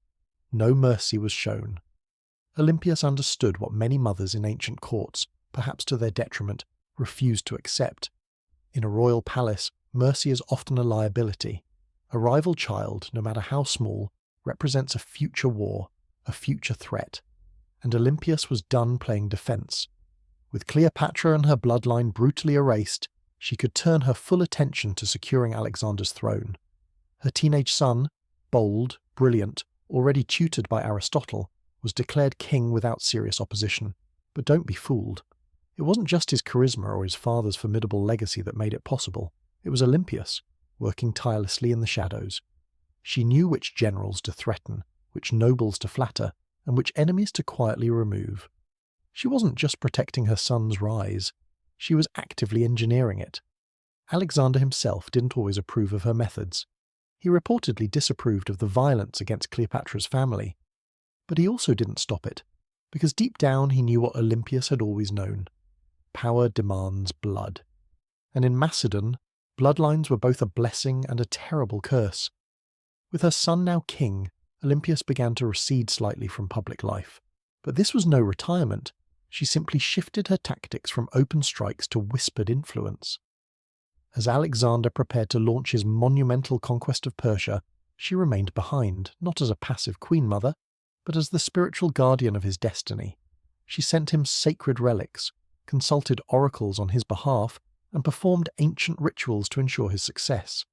no mercy was shown. Olympias understood what many mothers in ancient courts, perhaps to their detriment, refused to accept. In a royal palace, mercy is often a liability. A rival child, no matter how small, represents a future war, a future threat. And Olympias was done playing defense. With Cleopatra and her bloodline brutally erased, she could turn her full attention to securing Alexander's throne. Her teenage son, bold, brilliant, already tutored by Aristotle, was declared king without serious opposition. But don't be fooled. It wasn't just his charisma or his father's formidable legacy that made it possible. It was Olympias, working tirelessly in the shadows. She knew which generals to threaten, which nobles to flatter, and which enemies to quietly remove. She wasn't just protecting her son's rise, she was actively engineering it. Alexander himself didn't always approve of her methods. He reportedly disapproved of the violence against Cleopatra's family. But he also didn't stop it, because deep down he knew what Olympias had always known. Power demands blood. And in Macedon, bloodlines were both a blessing and a terrible curse. With her son now king, Olympias began to recede slightly from public life. But this was no retirement. She simply shifted her tactics from open strikes to whispered influence. As Alexander prepared to launch his monumental conquest of Persia, she remained behind, not as a passive queen mother, but as the spiritual guardian of his destiny. She sent him sacred relics, consulted oracles on his behalf, and performed ancient rituals to ensure his success.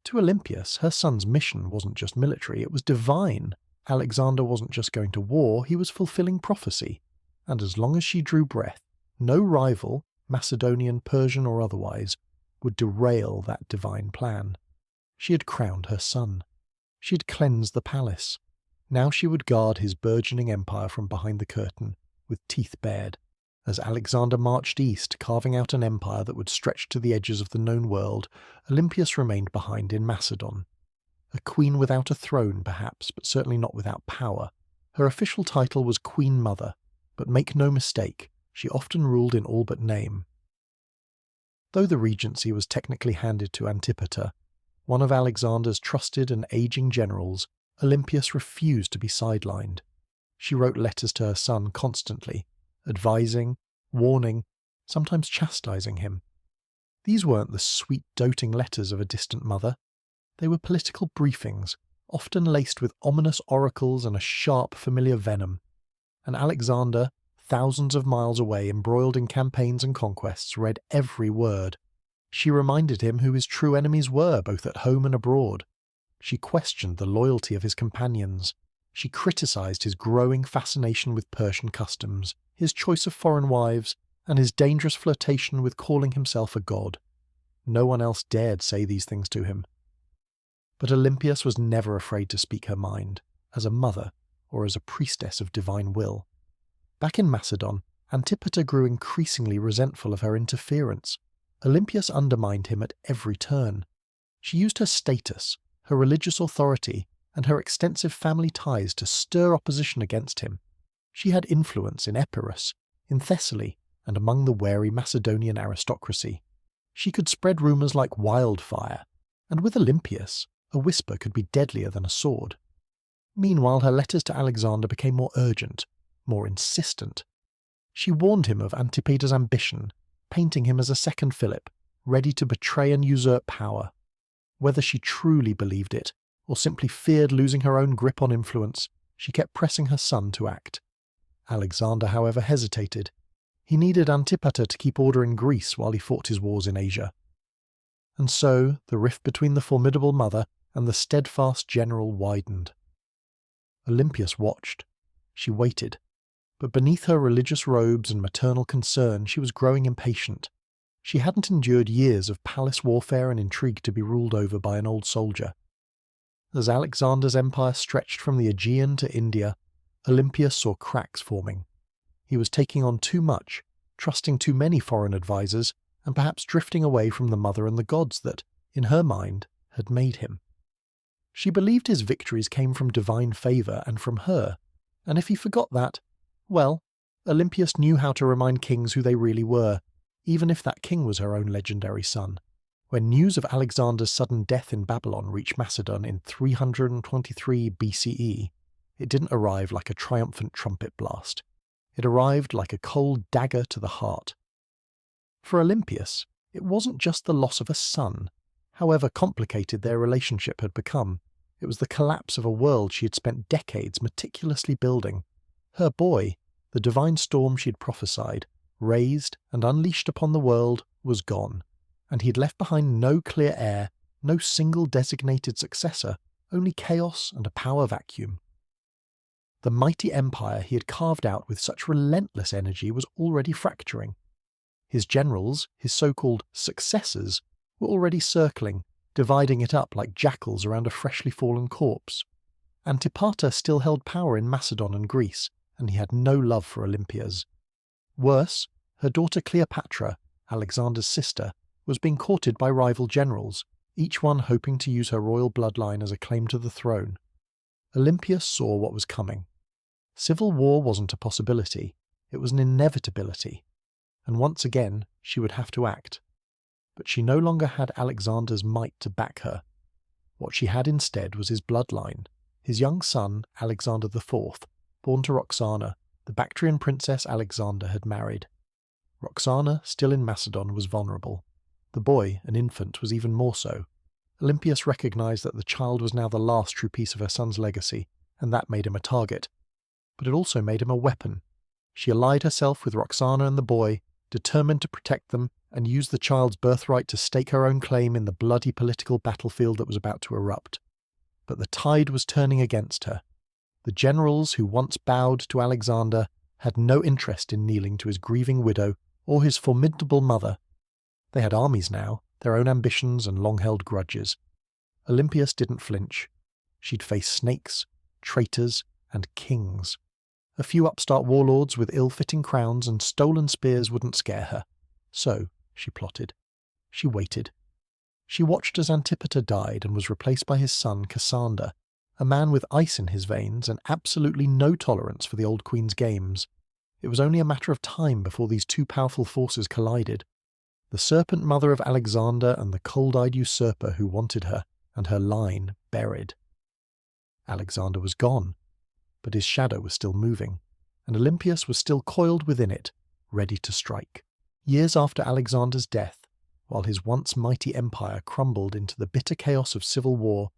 To Olympias, her son's mission wasn't just military, it was divine. Alexander wasn't just going to war, he was fulfilling prophecy. And as long as she drew breath, no rival, Macedonian, Persian or otherwise, would derail that divine plan. She had crowned her son. She had cleansed the palace. Now she would guard his burgeoning empire from behind the curtain, with teeth bared. As Alexander marched east, carving out an empire that would stretch to the edges of the known world, Olympias remained behind in Macedon. A queen without a throne, perhaps, but certainly not without power. Her official title was Queen Mother, but make no mistake, she often ruled in all but name. Though the regency was technically handed to Antipater, one of Alexander's trusted and aging generals, Olympias refused to be sidelined. She wrote letters to her son constantly, advising, warning, sometimes chastising him. These weren't the sweet, doting letters of a distant mother. They were political briefings, often laced with ominous oracles and a sharp, familiar venom. And Alexander, thousands of miles away, embroiled in campaigns and conquests, read every word. She reminded him who his true enemies were, both at home and abroad. She questioned the loyalty of his companions. She criticized his growing fascination with Persian customs, his choice of foreign wives, and his dangerous flirtation with calling himself a god. No one else dared say these things to him. But Olympias was never afraid to speak her mind, as a mother or as a priestess of divine will. Back in Macedon, Antipater grew increasingly resentful of her interference. Olympias undermined him at every turn. She used her status, her religious authority, and her extensive family ties to stir opposition against him. She had influence in Epirus, in Thessaly, and among the wary Macedonian aristocracy. She could spread rumours like wildfire, and with Olympias, a whisper could be deadlier than a sword. Meanwhile, her letters to Alexander became more urgent, more insistent. She warned him of Antipater's ambition, painting him as a second Philip, ready to betray and usurp power. Whether she truly believed it, or simply feared losing her own grip on influence, she kept pressing her son to act. Alexander, however, hesitated. He needed Antipater to keep order in Greece while he fought his wars in Asia. And so, the rift between the formidable mother and the steadfast general widened. Olympias watched. She waited. But beneath her religious robes and maternal concern, she was growing impatient. She hadn't endured years of palace warfare and intrigue to be ruled over by an old soldier. As Alexander's empire stretched from the Aegean to India, Olympias saw cracks forming. He was taking on too much, trusting too many foreign advisors, and perhaps drifting away from the mother and the gods that, in her mind, had made him. She believed his victories came from divine favour and from her, and if he forgot that, well, Olympias knew how to remind kings who they really were, even if that king was her own legendary son. When news of Alexander's sudden death in Babylon reached Macedon in 323 BCE, it didn't arrive like a triumphant trumpet blast. It arrived like a cold dagger to the heart. For Olympias, it wasn't just the loss of a son. However complicated their relationship had become, it was the collapse of a world she had spent decades meticulously building. Her boy, the divine storm she had prophesied, raised and unleashed upon the world, was gone, and he had left behind no clear heir, no single designated successor, only chaos and a power vacuum. The mighty empire he had carved out with such relentless energy was already fracturing. His generals, his so-called successors, were already circling, dividing it up like jackals around a freshly fallen corpse. Antipater still held power in Macedon and Greece, and he had no love for Olympias. Worse, her daughter Cleopatra, Alexander's sister, was being courted by rival generals, each one hoping to use her royal bloodline as a claim to the throne. Olympias saw what was coming. Civil war wasn't a possibility, it was an inevitability, and once again she would have to act. But she no longer had Alexander's might to back her. What she had instead was his bloodline, his young son Alexander IV, born to Roxana, the Bactrian princess Alexander had married. Roxana, still in Macedon, was vulnerable. The boy, an infant, was even more so. Olympias recognized that the child was now the last true piece of her son's legacy, and that made him a target. But it also made him a weapon. She allied herself with Roxana and the boy, determined to protect them and use the child's birthright to stake her own claim in the bloody political battlefield that was about to erupt. But the tide was turning against her. The generals who once bowed to Alexander had no interest in kneeling to his grieving widow or his formidable mother. They had armies now, their own ambitions and long-held grudges. Olympias didn't flinch. She'd face snakes, traitors, and kings. A few upstart warlords with ill-fitting crowns and stolen spears wouldn't scare her. So, she plotted. She waited. She watched as Antipater died and was replaced by his son Cassander, a man with ice in his veins and absolutely no tolerance for the old queen's games. It was only a matter of time before these two powerful forces collided. The serpent mother of Alexander and the cold-eyed usurper who wanted her, and her line buried. Alexander was gone, but his shadow was still moving, and Olympias was still coiled within it, ready to strike. Years after Alexander's death, while his once mighty empire crumbled into the bitter chaos of civil war,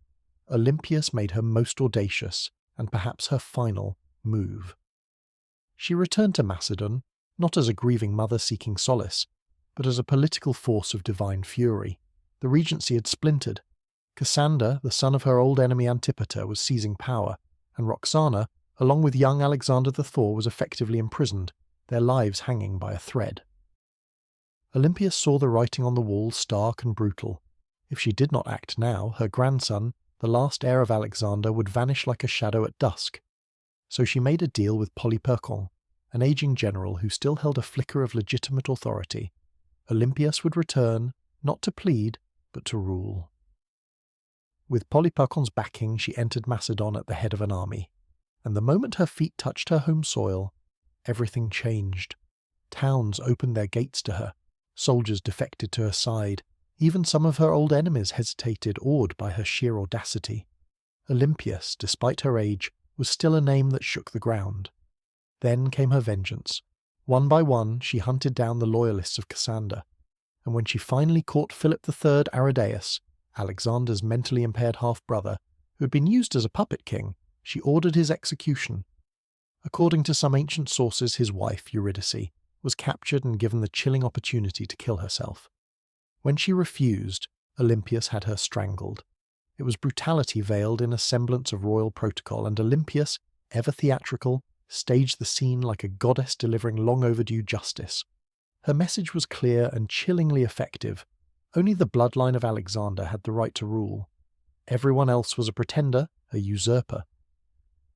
Olympias made her most audacious, and perhaps her final, move. She returned to Macedon, not as a grieving mother seeking solace, but as a political force of divine fury. The regency had splintered. Cassander, the son of her old enemy Antipater, was seizing power, and Roxana, along with young Alexander IV, was effectively imprisoned, their lives hanging by a thread. Olympias saw the writing on the wall stark and brutal. If she did not act now, her grandson, the last heir of Alexander, would vanish like a shadow at dusk. So she made a deal with Polyperchon, an aging general who still held a flicker of legitimate authority. Olympias would return, not to plead, but to rule. With Polyperchon's backing, she entered Macedon at the head of an army, and the moment her feet touched her home soil, everything changed. Towns opened their gates to her, soldiers defected to her side, even some of her old enemies hesitated, awed by her sheer audacity. Olympias, despite her age, was still a name that shook the ground. Then came her vengeance. One by one, she hunted down the loyalists of Cassander, and when she finally caught Philip III Aridaeus, Alexander's mentally impaired half-brother, who had been used as a puppet king, she ordered his execution. According to some ancient sources, his wife, Eurydice, was captured and given the chilling opportunity to kill herself. When she refused, Olympias had her strangled. It was brutality veiled in a semblance of royal protocol, and Olympias, ever theatrical, staged the scene like a goddess delivering long-overdue justice. Her message was clear and chillingly effective. Only the bloodline of Alexander had the right to rule. Everyone else was a pretender, a usurper.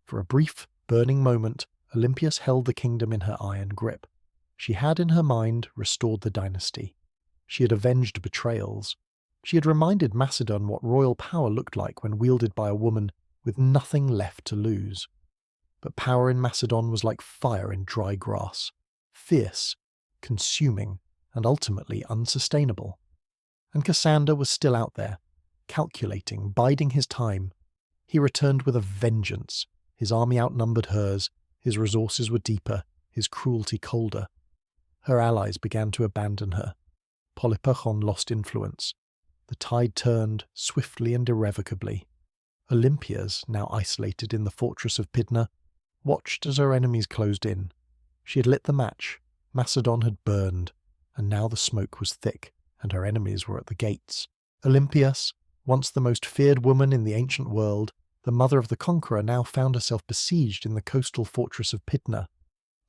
For a brief, burning moment, Olympias held the kingdom in her iron grip. She had in her mind restored the dynasty. She had avenged betrayals. She had reminded Macedon what royal power looked like when wielded by a woman with nothing left to lose. But power in Macedon was like fire in dry grass, fierce, consuming, and ultimately unsustainable. And Cassander was still out there, calculating, biding his time. He returned with a vengeance. His army outnumbered hers, his resources were deeper, his cruelty colder. Her allies began to abandon her. Polyperchon lost influence. The tide turned, swiftly and irrevocably. Olympias, now isolated in the fortress of Pydna, watched as her enemies closed in. She had lit the match, Macedon had burned, and now the smoke was thick, and her enemies were at the gates. Olympias, once the most feared woman in the ancient world, the mother of the conqueror, now found herself besieged in the coastal fortress of Pydna.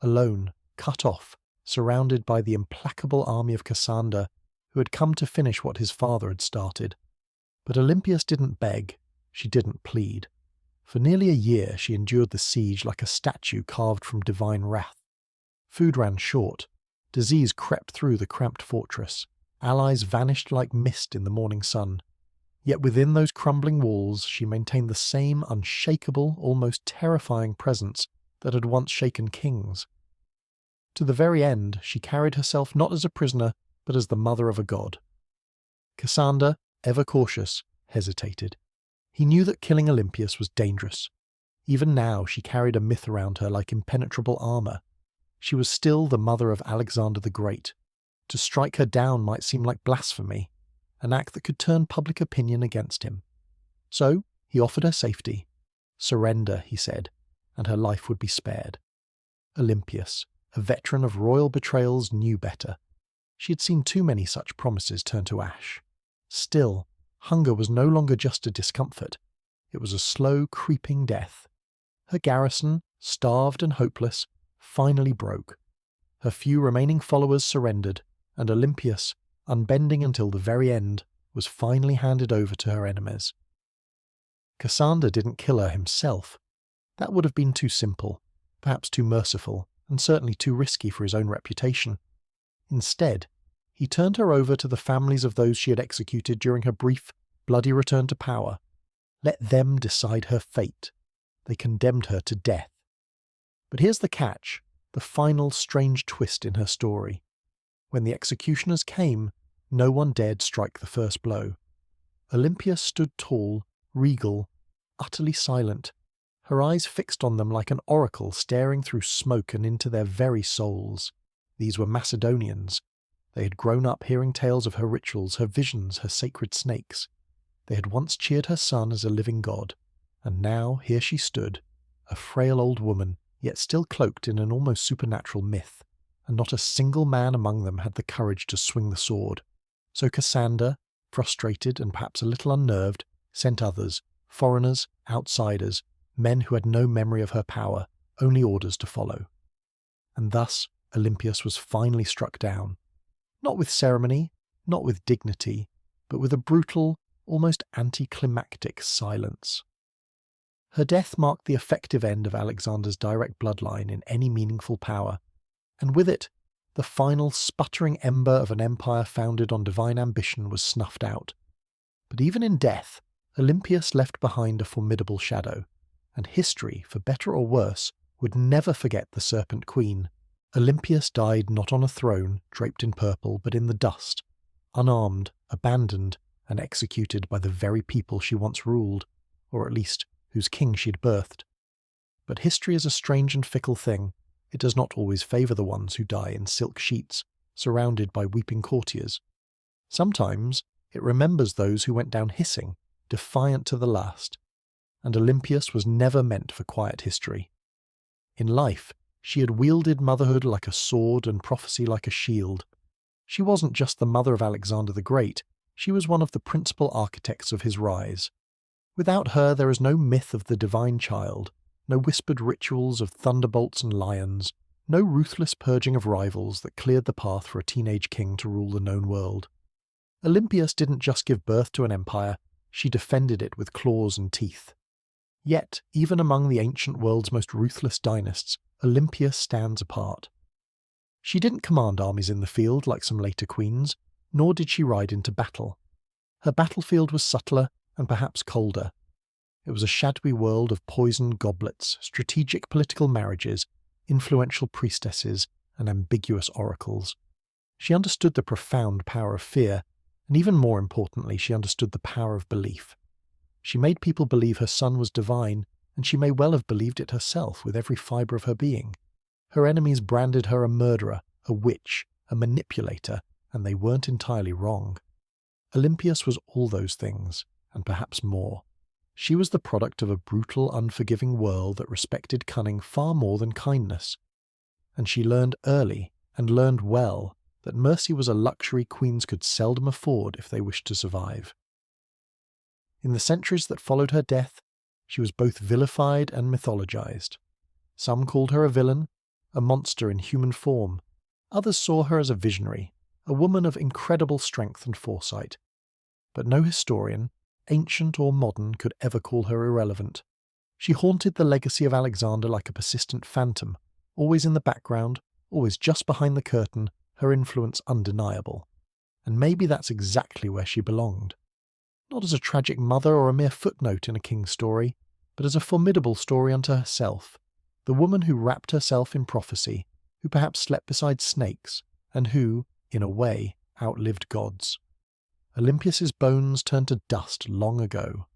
Alone, cut off, surrounded by the implacable army of Cassander, who had come to finish what his father had started. But Olympias didn't beg, she didn't plead. For nearly a year she endured the siege like a statue carved from divine wrath. Food ran short, disease crept through the cramped fortress, allies vanished like mist in the morning sun. Yet within those crumbling walls she maintained the same unshakable, almost terrifying presence that had once shaken kings. To the very end, she carried herself not as a prisoner, but as the mother of a god. Cassander, ever cautious, hesitated. He knew that killing Olympias was dangerous. Even now she carried a myth around her like impenetrable armour. She was still the mother of Alexander the Great. To strike her down might seem like blasphemy, an act that could turn public opinion against him. So he offered her safety. Surrender, he said, and her life would be spared. Olympias, a veteran of royal betrayals, knew better. She had seen too many such promises turn to ash. Still, hunger was no longer just a discomfort. It was a slow, creeping death. Her garrison, starved and hopeless, finally broke. Her few remaining followers surrendered, and Olympias, unbending until the very end, was finally handed over to her enemies. Cassander didn't kill her himself. That would have been too simple, perhaps too merciful, and certainly too risky for his own reputation. Instead, he turned her over to the families of those she had executed during her brief, bloody return to power. Let them decide her fate. They condemned her to death. But here's the catch, the final strange twist in her story. When the executioners came, no one dared strike the first blow. Olympia stood tall, regal, utterly silent, her eyes fixed on them like an oracle staring through smoke and into their very souls. These were Macedonians. They had grown up hearing tales of her rituals, her visions, her sacred snakes. They had once cheered her son as a living god, and now here she stood, a frail old woman, yet still cloaked in an almost supernatural myth, and not a single man among them had the courage to swing the sword. So Cassander, frustrated and perhaps a little unnerved, sent others, foreigners, outsiders, men who had no memory of her power, only orders to follow. And thus Olympias was finally struck down, not with ceremony, not with dignity, but with a brutal, almost anticlimactic silence. Her death marked the effective end of Alexander's direct bloodline in any meaningful power, and with it, the final sputtering ember of an empire founded on divine ambition was snuffed out. But even in death, Olympias left behind a formidable shadow, and history, for better or worse, would never forget the Serpent Queen. Olympias died not on a throne, draped in purple, but in the dust, unarmed, abandoned, and executed by the very people she once ruled, or at least whose king she had birthed. But history is a strange and fickle thing. It does not always favour the ones who die in silk sheets, surrounded by weeping courtiers. Sometimes it remembers those who went down hissing, defiant to the last. And Olympias was never meant for quiet history. In life, she had wielded motherhood like a sword and prophecy like a shield. She wasn't just the mother of Alexander the Great, she was one of the principal architects of his rise. Without her there is no myth of the divine child, no whispered rituals of thunderbolts and lions, no ruthless purging of rivals that cleared the path for a teenage king to rule the known world. Olympias didn't just give birth to an empire, she defended it with claws and teeth. Yet, even among the ancient world's most ruthless dynasts, Olympias stands apart. She didn't command armies in the field like some later queens, nor did she ride into battle. Her battlefield was subtler and perhaps colder. It was a shadowy world of poisoned goblets, strategic political marriages, influential priestesses, and ambiguous oracles. She understood the profound power of fear, and even more importantly, she understood the power of belief. She made people believe her son was divine, and she may well have believed it herself with every fibre of her being. Her enemies branded her a murderer, a witch, a manipulator, and they weren't entirely wrong. Olympias was all those things, and perhaps more. She was the product of a brutal, unforgiving world that respected cunning far more than kindness. And she learned early, and learned well, that mercy was a luxury queens could seldom afford if they wished to survive. In the centuries that followed her death, she was both vilified and mythologized. Some called her a villain, a monster in human form. Others saw her as a visionary, a woman of incredible strength and foresight. But no historian, ancient or modern, could ever call her irrelevant. She haunted the legacy of Alexander like a persistent phantom, always in the background, always just behind the curtain, her influence undeniable. And maybe that's exactly where she belonged. Not as a tragic mother or a mere footnote in a king's story, but as a formidable story unto herself, the woman who wrapped herself in prophecy, who perhaps slept beside snakes, and who, in a way, outlived gods. Olympias's bones turned to dust long ago,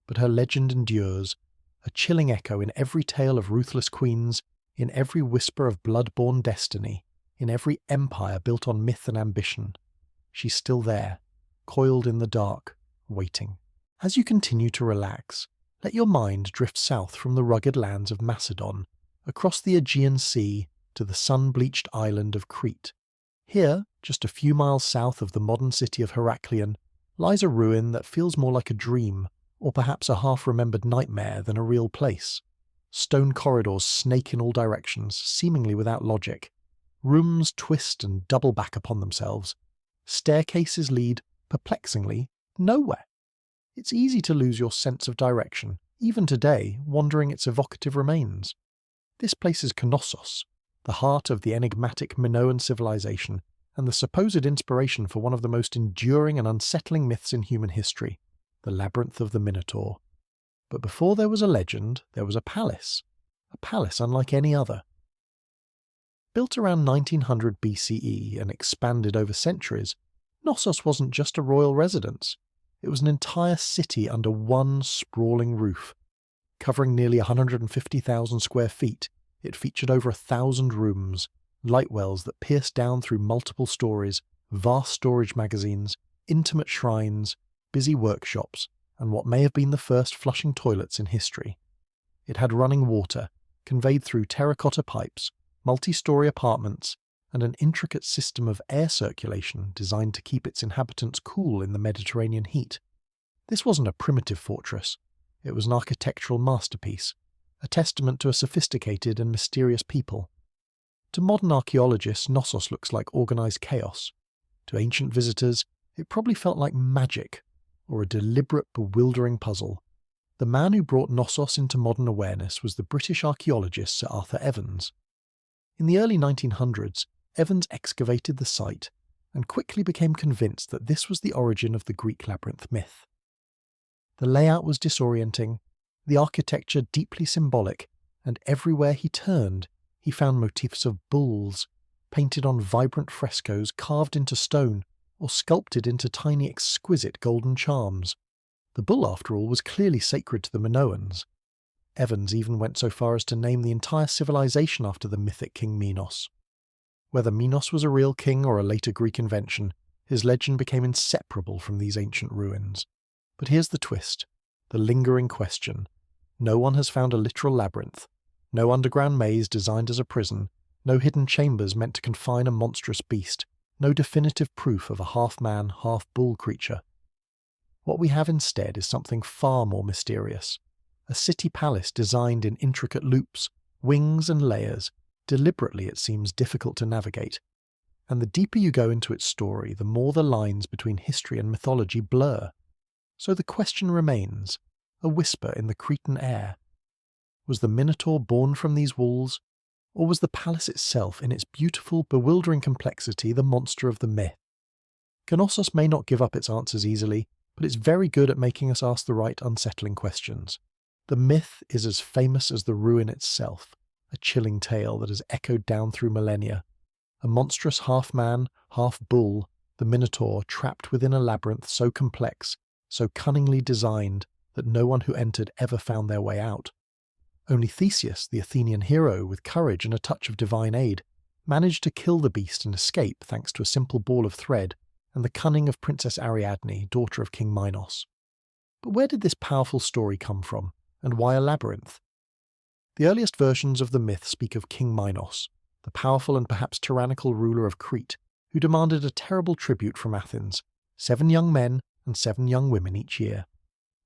but her legend endures, a chilling echo in every tale of ruthless queens, in every whisper of blood-born destiny, in every empire built on myth and ambition. She's still there, coiled in the dark, waiting. As you continue to relax, let your mind drift south from the rugged lands of Macedon, across the Aegean Sea to the sun-bleached island of Crete. Here, just a few miles south of the modern city of Heraklion, lies a ruin that feels more like a dream, or perhaps a half-remembered nightmare than a real place. Stone corridors snake in all directions, seemingly without logic. Rooms twist and double back upon themselves. Staircases lead, perplexingly, nowhere. It's easy to lose your sense of direction, even today, wandering its evocative remains. This place is Knossos, the heart of the enigmatic Minoan civilization, and the supposed inspiration for one of the most enduring and unsettling myths in human history, the Labyrinth of the Minotaur. But before there was a legend, there was a palace unlike any other. Built around 1900 BCE and expanded over centuries, Knossos wasn't just a royal residence. It was an entire city under one sprawling roof. Covering nearly 150,000 square feet, it featured over 1,000 rooms, light wells that pierced down through multiple stories, vast storage magazines, intimate shrines, busy workshops, and what may have been the first flushing toilets in history. It had running water, conveyed through terracotta pipes, multi-story apartments, and an intricate system of air circulation designed to keep its inhabitants cool in the Mediterranean heat. This wasn't a primitive fortress. It was an architectural masterpiece, a testament to a sophisticated and mysterious people. To modern archaeologists, Knossos looks like organised chaos. To ancient visitors, it probably felt like magic, or a deliberate, bewildering puzzle. The man who brought Knossos into modern awareness was the British archaeologist Sir Arthur Evans. In the early 1900s, Evans excavated the site and quickly became convinced that this was the origin of the Greek labyrinth myth. The layout was disorienting, the architecture deeply symbolic, and everywhere he turned, he found motifs of bulls, painted on vibrant frescoes carved into stone or sculpted into tiny exquisite golden charms. The bull, after all, was clearly sacred to the Minoans. Evans even went so far as to name the entire civilization after the mythic king Minos. Whether Minos was a real king or a later Greek invention, his legend became inseparable from these ancient ruins. But here's the twist, the lingering question. No one has found a literal labyrinth, no underground maze designed as a prison, no hidden chambers meant to confine a monstrous beast, no definitive proof of a half-man, half-bull creature. What we have instead is something far more mysterious. A city palace designed in intricate loops, wings and layers, deliberately it seems difficult to navigate. And the deeper you go into its story, the more the lines between history and mythology blur. So the question remains, a whisper in the Cretan air. Was the Minotaur born from these walls, or was the palace itself, in its beautiful, bewildering complexity, the monster of the myth? Knossos may not give up its answers easily, but it's very good at making us ask the right unsettling questions. The myth is as famous as the ruin itself, a chilling tale that has echoed down through millennia. A monstrous half-man, half-bull, the Minotaur trapped within a labyrinth so complex, so cunningly designed, that no one who entered ever found their way out. Only Theseus, the Athenian hero, with courage and a touch of divine aid, managed to kill the beast and escape thanks to a simple ball of thread and the cunning of Princess Ariadne, daughter of King Minos. But where did this powerful story come from, and why a labyrinth? The earliest versions of the myth speak of King Minos, the powerful and perhaps tyrannical ruler of Crete, who demanded a terrible tribute from Athens, 7 young men and 7 young women each year.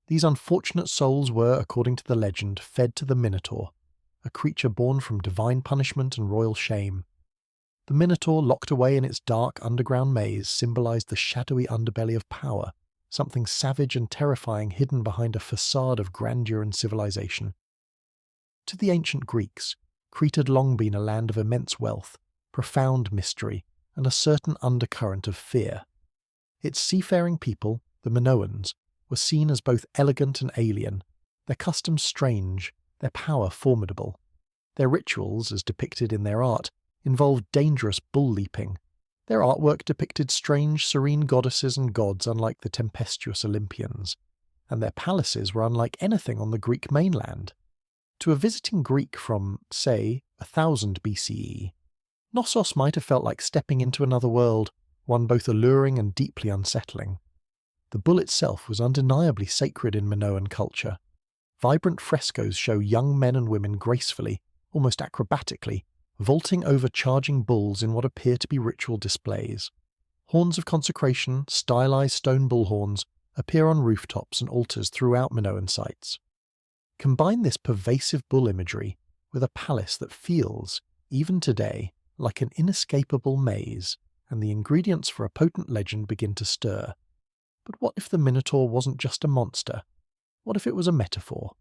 These unfortunate souls were, according to the legend, fed to the Minotaur, a creature born from divine punishment and royal shame. The Minotaur, locked away in its dark underground maze, symbolized the shadowy underbelly of power, something savage and terrifying hidden behind a facade of grandeur and civilization. To the ancient Greeks, Crete had long been a land of immense wealth, profound mystery, and a certain undercurrent of fear. Its seafaring people, the Minoans, were seen as both elegant and alien, their customs strange, their power formidable. Their rituals, as depicted in their art, involved dangerous bull leaping. Their artwork depicted strange, serene goddesses and gods unlike the tempestuous Olympians, and their palaces were unlike anything on the Greek mainland. To a visiting Greek from, say, 1000 BCE, Knossos might have felt like stepping into another world, one both alluring and deeply unsettling. The bull itself was undeniably sacred in Minoan culture. Vibrant frescoes show young men and women gracefully, almost acrobatically, vaulting over charging bulls in what appear to be ritual displays. Horns of consecration, stylized stone bull horns, appear on rooftops and altars throughout Minoan sites. Combine this pervasive bull imagery with a palace that feels, even today, like an inescapable maze, and the ingredients for a potent legend begin to stir. But what if the Minotaur wasn't just a monster? What if it was a metaphor?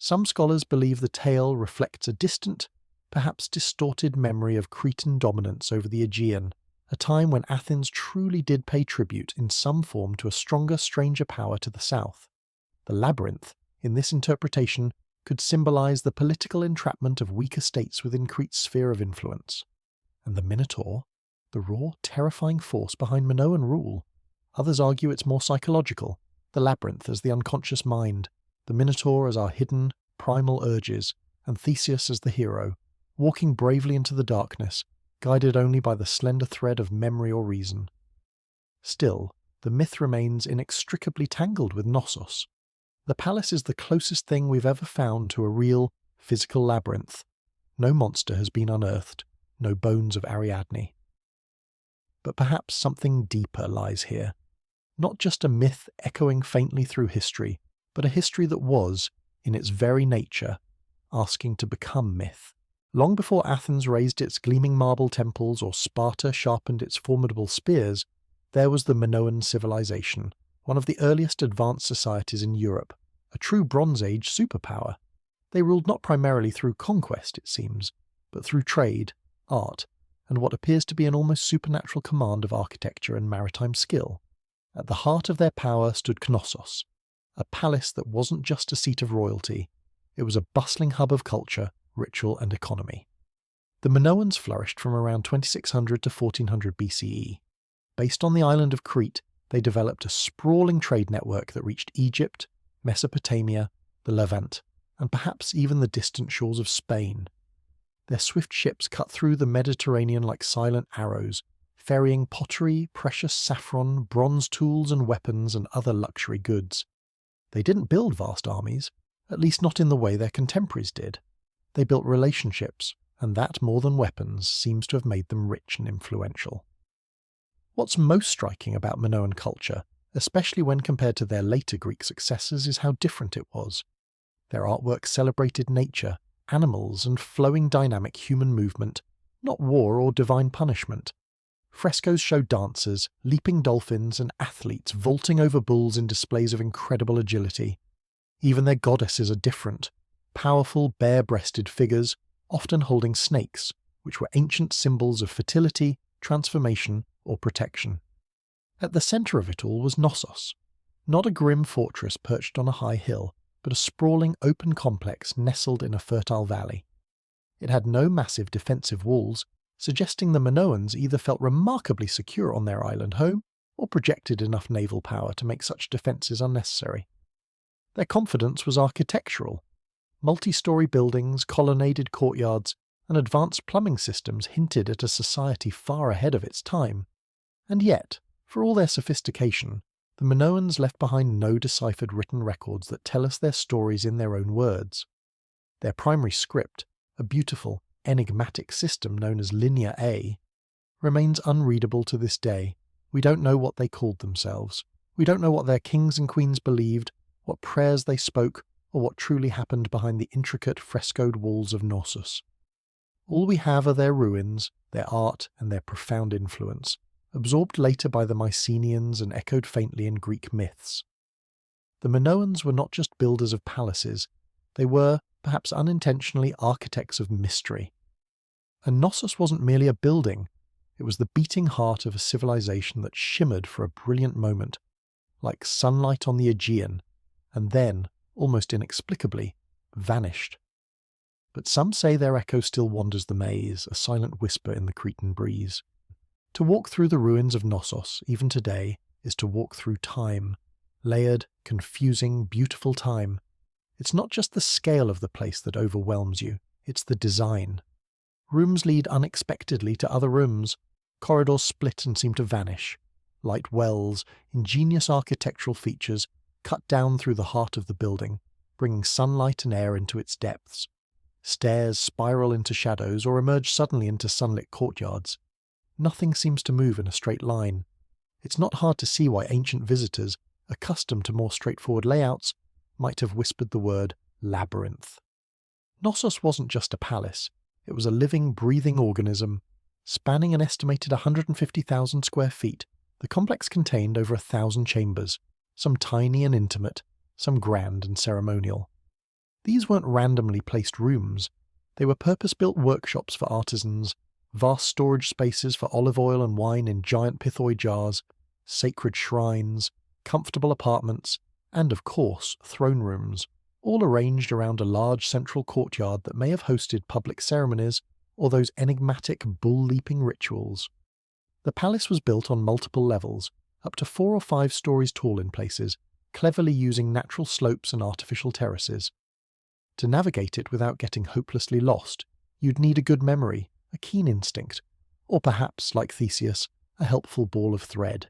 Some scholars believe the tale reflects a distant, perhaps distorted memory of Cretan dominance over the Aegean, a time when Athens truly did pay tribute in some form to a stronger, stranger power to the south. The labyrinth, in this interpretation, could symbolize the political entrapment of weaker states within Crete's sphere of influence. And the Minotaur, the raw, terrifying force behind Minoan rule. Others argue it's more psychological, the labyrinth as the unconscious mind, the Minotaur as our hidden, primal urges, and Theseus as the hero, walking bravely into the darkness, guided only by the slender thread of memory or reason. Still, the myth remains inextricably tangled with Knossos. The palace is the closest thing we've ever found to a real, physical labyrinth. No monster has been unearthed, no bones of Ariadne. But perhaps something deeper lies here. Not just a myth echoing faintly through history, but a history that was, in its very nature, asking to become myth. Long before Athens raised its gleaming marble temples or Sparta sharpened its formidable spears, there was the Minoan civilization, one of the earliest advanced societies in Europe, a true Bronze Age superpower. They ruled not primarily through conquest, it seems, but through trade, art, and what appears to be an almost supernatural command of architecture and maritime skill. At the heart of their power stood Knossos, a palace that wasn't just a seat of royalty, it was a bustling hub of culture, ritual and economy. The Minoans flourished from around 2600 to 1400 BCE. Based on the island of Crete, they developed a sprawling trade network that reached Egypt, Mesopotamia, the Levant, and perhaps even the distant shores of Spain. Their swift ships cut through the Mediterranean like silent arrows, ferrying pottery, precious saffron, bronze tools and weapons and other luxury goods. They didn't build vast armies, at least not in the way their contemporaries did. They built relationships, and that more than weapons seems to have made them rich and influential. What's most striking about Minoan culture, especially when compared to their later Greek successors, is how different it was. Their artwork celebrated nature, animals, and flowing dynamic human movement, not war or divine punishment. Frescoes show dancers, leaping dolphins, and athletes vaulting over bulls in displays of incredible agility. Even their goddesses are different, powerful, bare-breasted figures, often holding snakes, which were ancient symbols of fertility, transformation, or protection. At the centre of it all was Knossos, not a grim fortress perched on a high hill, but a sprawling open complex nestled in a fertile valley. It had no massive defensive walls, suggesting the Minoans either felt remarkably secure on their island home or projected enough naval power to make such defences unnecessary. Their confidence was architectural. Multi-storey buildings, colonnaded courtyards, and advanced plumbing systems hinted at a society far ahead of its time. And yet, for all their sophistication, the Minoans left behind no deciphered written records that tell us their stories in their own words. Their primary script, a beautiful, enigmatic system known as Linear A, remains unreadable to this day. We don't know what they called themselves. We don't know what their kings and queens believed, what prayers they spoke, or what truly happened behind the intricate frescoed walls of Knossos. All we have are their ruins, their art, and their profound influence, absorbed later by the Mycenaeans and echoed faintly in Greek myths. The Minoans were not just builders of palaces, they were, perhaps unintentionally, architects of mystery. And Knossos wasn't merely a building, it was the beating heart of a civilization that shimmered for a brilliant moment, like sunlight on the Aegean, and then, almost inexplicably, vanished. but some say their echo still wanders the maze, a silent whisper in the Cretan breeze. To walk through the ruins of Knossos, even today, is to walk through time. Layered, confusing, beautiful time. It's not just the scale of the place that overwhelms you, it's the design. Rooms lead unexpectedly to other rooms. Corridors split and seem to vanish. Light wells, ingenious architectural features, cut down through the heart of the building, bringing sunlight and air into its depths. Stairs spiral into shadows or emerge suddenly into sunlit courtyards. Nothing seems to move in a straight line. It's not hard to see why ancient visitors, accustomed to more straightforward layouts, might have whispered the word labyrinth. Knossos wasn't just a palace, it was a living, breathing organism. Spanning an estimated 150,000 square feet, the complex contained over 1,000 chambers, some tiny and intimate, some grand and ceremonial. These weren't randomly placed rooms. They were purpose-built workshops for artisans, vast storage spaces for olive oil and wine in giant pithoi jars, sacred shrines, comfortable apartments, and of course, throne rooms, all arranged around a large central courtyard that may have hosted public ceremonies or those enigmatic bull-leaping rituals. The palace was built on multiple levels, up to 4 or 5 stories tall in places, cleverly using natural slopes and artificial terraces. To navigate it without getting hopelessly lost, you'd need a good memory, a keen instinct, or perhaps, like Theseus, a helpful ball of thread.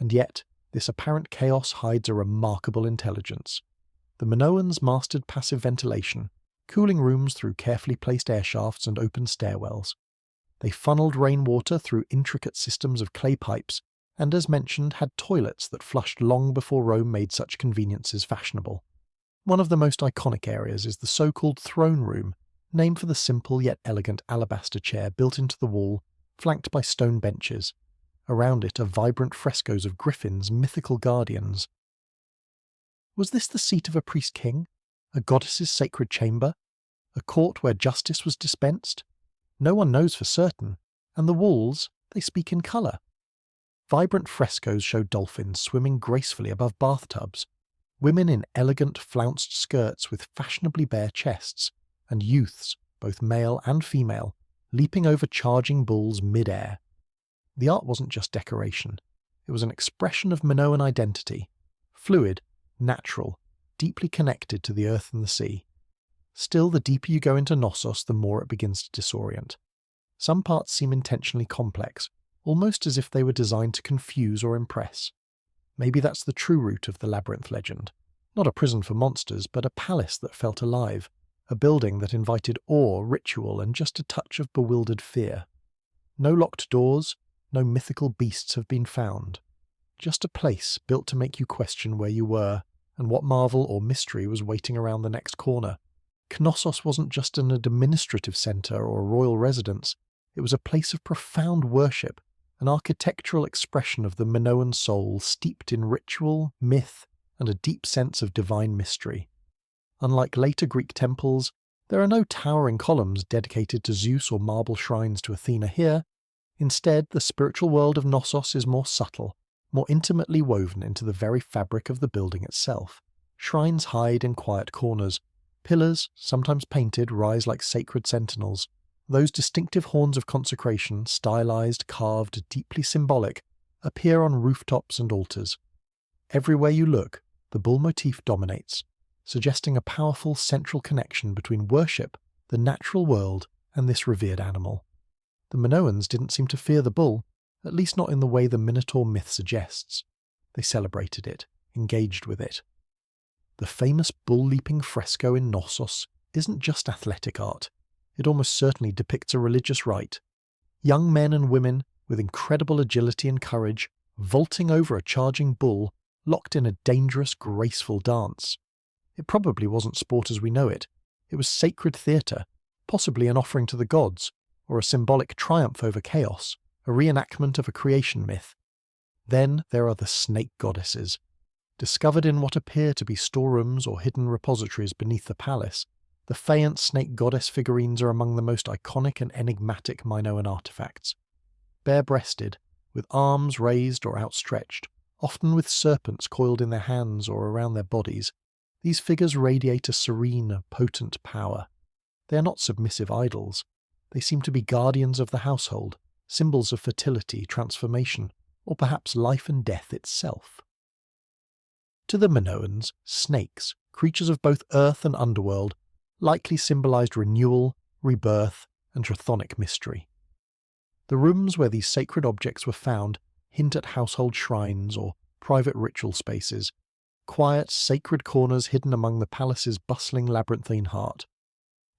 And yet, this apparent chaos hides a remarkable intelligence. The Minoans mastered passive ventilation, cooling rooms through carefully placed air shafts and open stairwells. They funneled rainwater through intricate systems of clay pipes, and as mentioned, had toilets that flushed long before Rome made such conveniences fashionable. One of the most iconic areas is the so-called throne room, named for the simple yet elegant alabaster chair built into the wall, flanked by stone benches. Around it are vibrant frescoes of griffins, mythical guardians. Was this the seat of a priest-king? A goddess's sacred chamber? A court where justice was dispensed? No one knows for certain, and the walls, they speak in colour. Vibrant frescoes show dolphins swimming gracefully above bathtubs, women in elegant flounced skirts with fashionably bare chests, and youths, both male and female, leaping over charging bulls mid-air. The art wasn't just decoration, it was an expression of Minoan identity, fluid, natural, deeply connected to the earth and the sea. Still, the deeper you go into Knossos, the more it begins to disorient. Some parts seem intentionally complex, almost as if they were designed to confuse or impress. Maybe that's the true root of the labyrinth legend. Not a prison for monsters, but a palace that felt alive, a building that invited awe, ritual, and just a touch of bewildered fear. No locked doors, no mythical beasts have been found. Just a place built to make you question where you were, and what marvel or mystery was waiting around the next corner. Knossos wasn't just an administrative centre or a royal residence, it was a place of profound worship, an architectural expression of the Minoan soul steeped in ritual, myth, and a deep sense of divine mystery. Unlike later Greek temples, there are no towering columns dedicated to Zeus or marble shrines to Athena here. Instead, the spiritual world of Knossos is more subtle, more intimately woven into the very fabric of the building itself. Shrines hide in quiet corners. Pillars, sometimes painted, rise like sacred sentinels. Those distinctive horns of consecration, stylized, carved, deeply symbolic, appear on rooftops and altars. Everywhere you look, the bull motif dominates, suggesting a powerful central connection between worship, the natural world, and this revered animal. The Minoans didn't seem to fear the bull, at least not in the way the Minotaur myth suggests. They celebrated it, engaged with it. The famous bull-leaping fresco in Knossos isn't just athletic art. It almost certainly depicts a religious rite. Young men and women, with incredible agility and courage, vaulting over a charging bull, locked in a dangerous, graceful dance. It probably wasn't sport as we know it. It was sacred theatre, possibly an offering to the gods, or a symbolic triumph over chaos, a reenactment of a creation myth. Then there are the snake goddesses. Discovered in what appear to be storerooms or hidden repositories beneath the palace, the faience snake goddess figurines are among the most iconic and enigmatic Minoan artifacts. Bare-breasted, with arms raised or outstretched, often with serpents coiled in their hands or around their bodies, these figures radiate a serene, potent power. They are not submissive idols. They seem to be guardians of the household, symbols of fertility, transformation, or perhaps life and death itself. To the Minoans, snakes, creatures of both earth and underworld, likely symbolized renewal, rebirth, and chthonic mystery. The rooms where these sacred objects were found hint at household shrines or private ritual spaces, quiet, sacred corners hidden among the palace's bustling labyrinthine heart.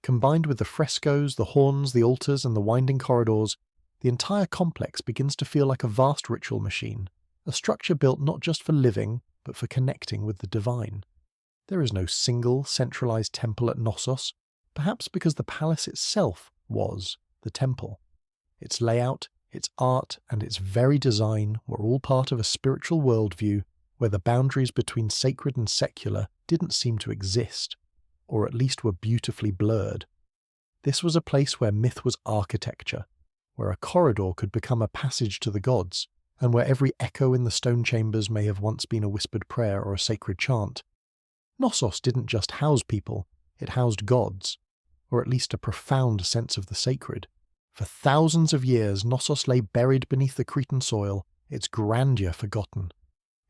Combined with the frescoes, the horns, the altars, and the winding corridors, the entire complex begins to feel like a vast ritual machine, a structure built not just for living, but for connecting with the divine. There is no single, centralized temple at Knossos, perhaps because the palace itself was the temple. Its layout, its art, and its very design were all part of a spiritual worldview where the boundaries between sacred and secular didn't seem to exist, or at least were beautifully blurred. This was a place where myth was architecture, where a corridor could become a passage to the gods, and where every echo in the stone chambers may have once been a whispered prayer or a sacred chant. Knossos didn't just house people, it housed gods, or at least a profound sense of the sacred. For thousands of years, Knossos lay buried beneath the Cretan soil, its grandeur forgotten.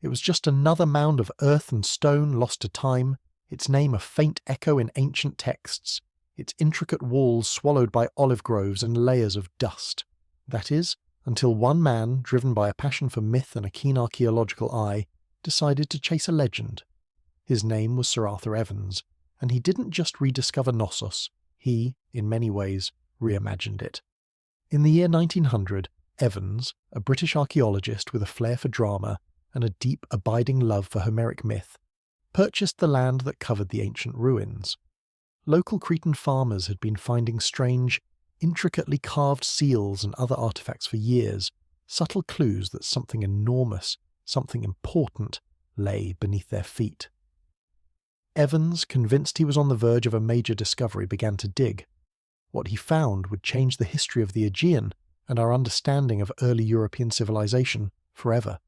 It was just another mound of earth and stone lost to time, its name a faint echo in ancient texts, its intricate walls swallowed by olive groves and layers of dust. That is, until one man, driven by a passion for myth and a keen archaeological eye, decided to chase a legend. His name was Sir Arthur Evans, and he didn't just rediscover Knossos, he, in many ways, reimagined it. In the year 1900, Evans, a British archaeologist with a flair for drama and a deep, abiding love for Homeric myth, purchased the land that covered the ancient ruins. Local Cretan farmers had been finding strange, intricately carved seals and other artifacts for years, subtle clues that something enormous, something important, lay beneath their feet. Evans, convinced he was on the verge of a major discovery, began to dig. What he found would change the history of the Aegean and our understanding of early European civilization forever.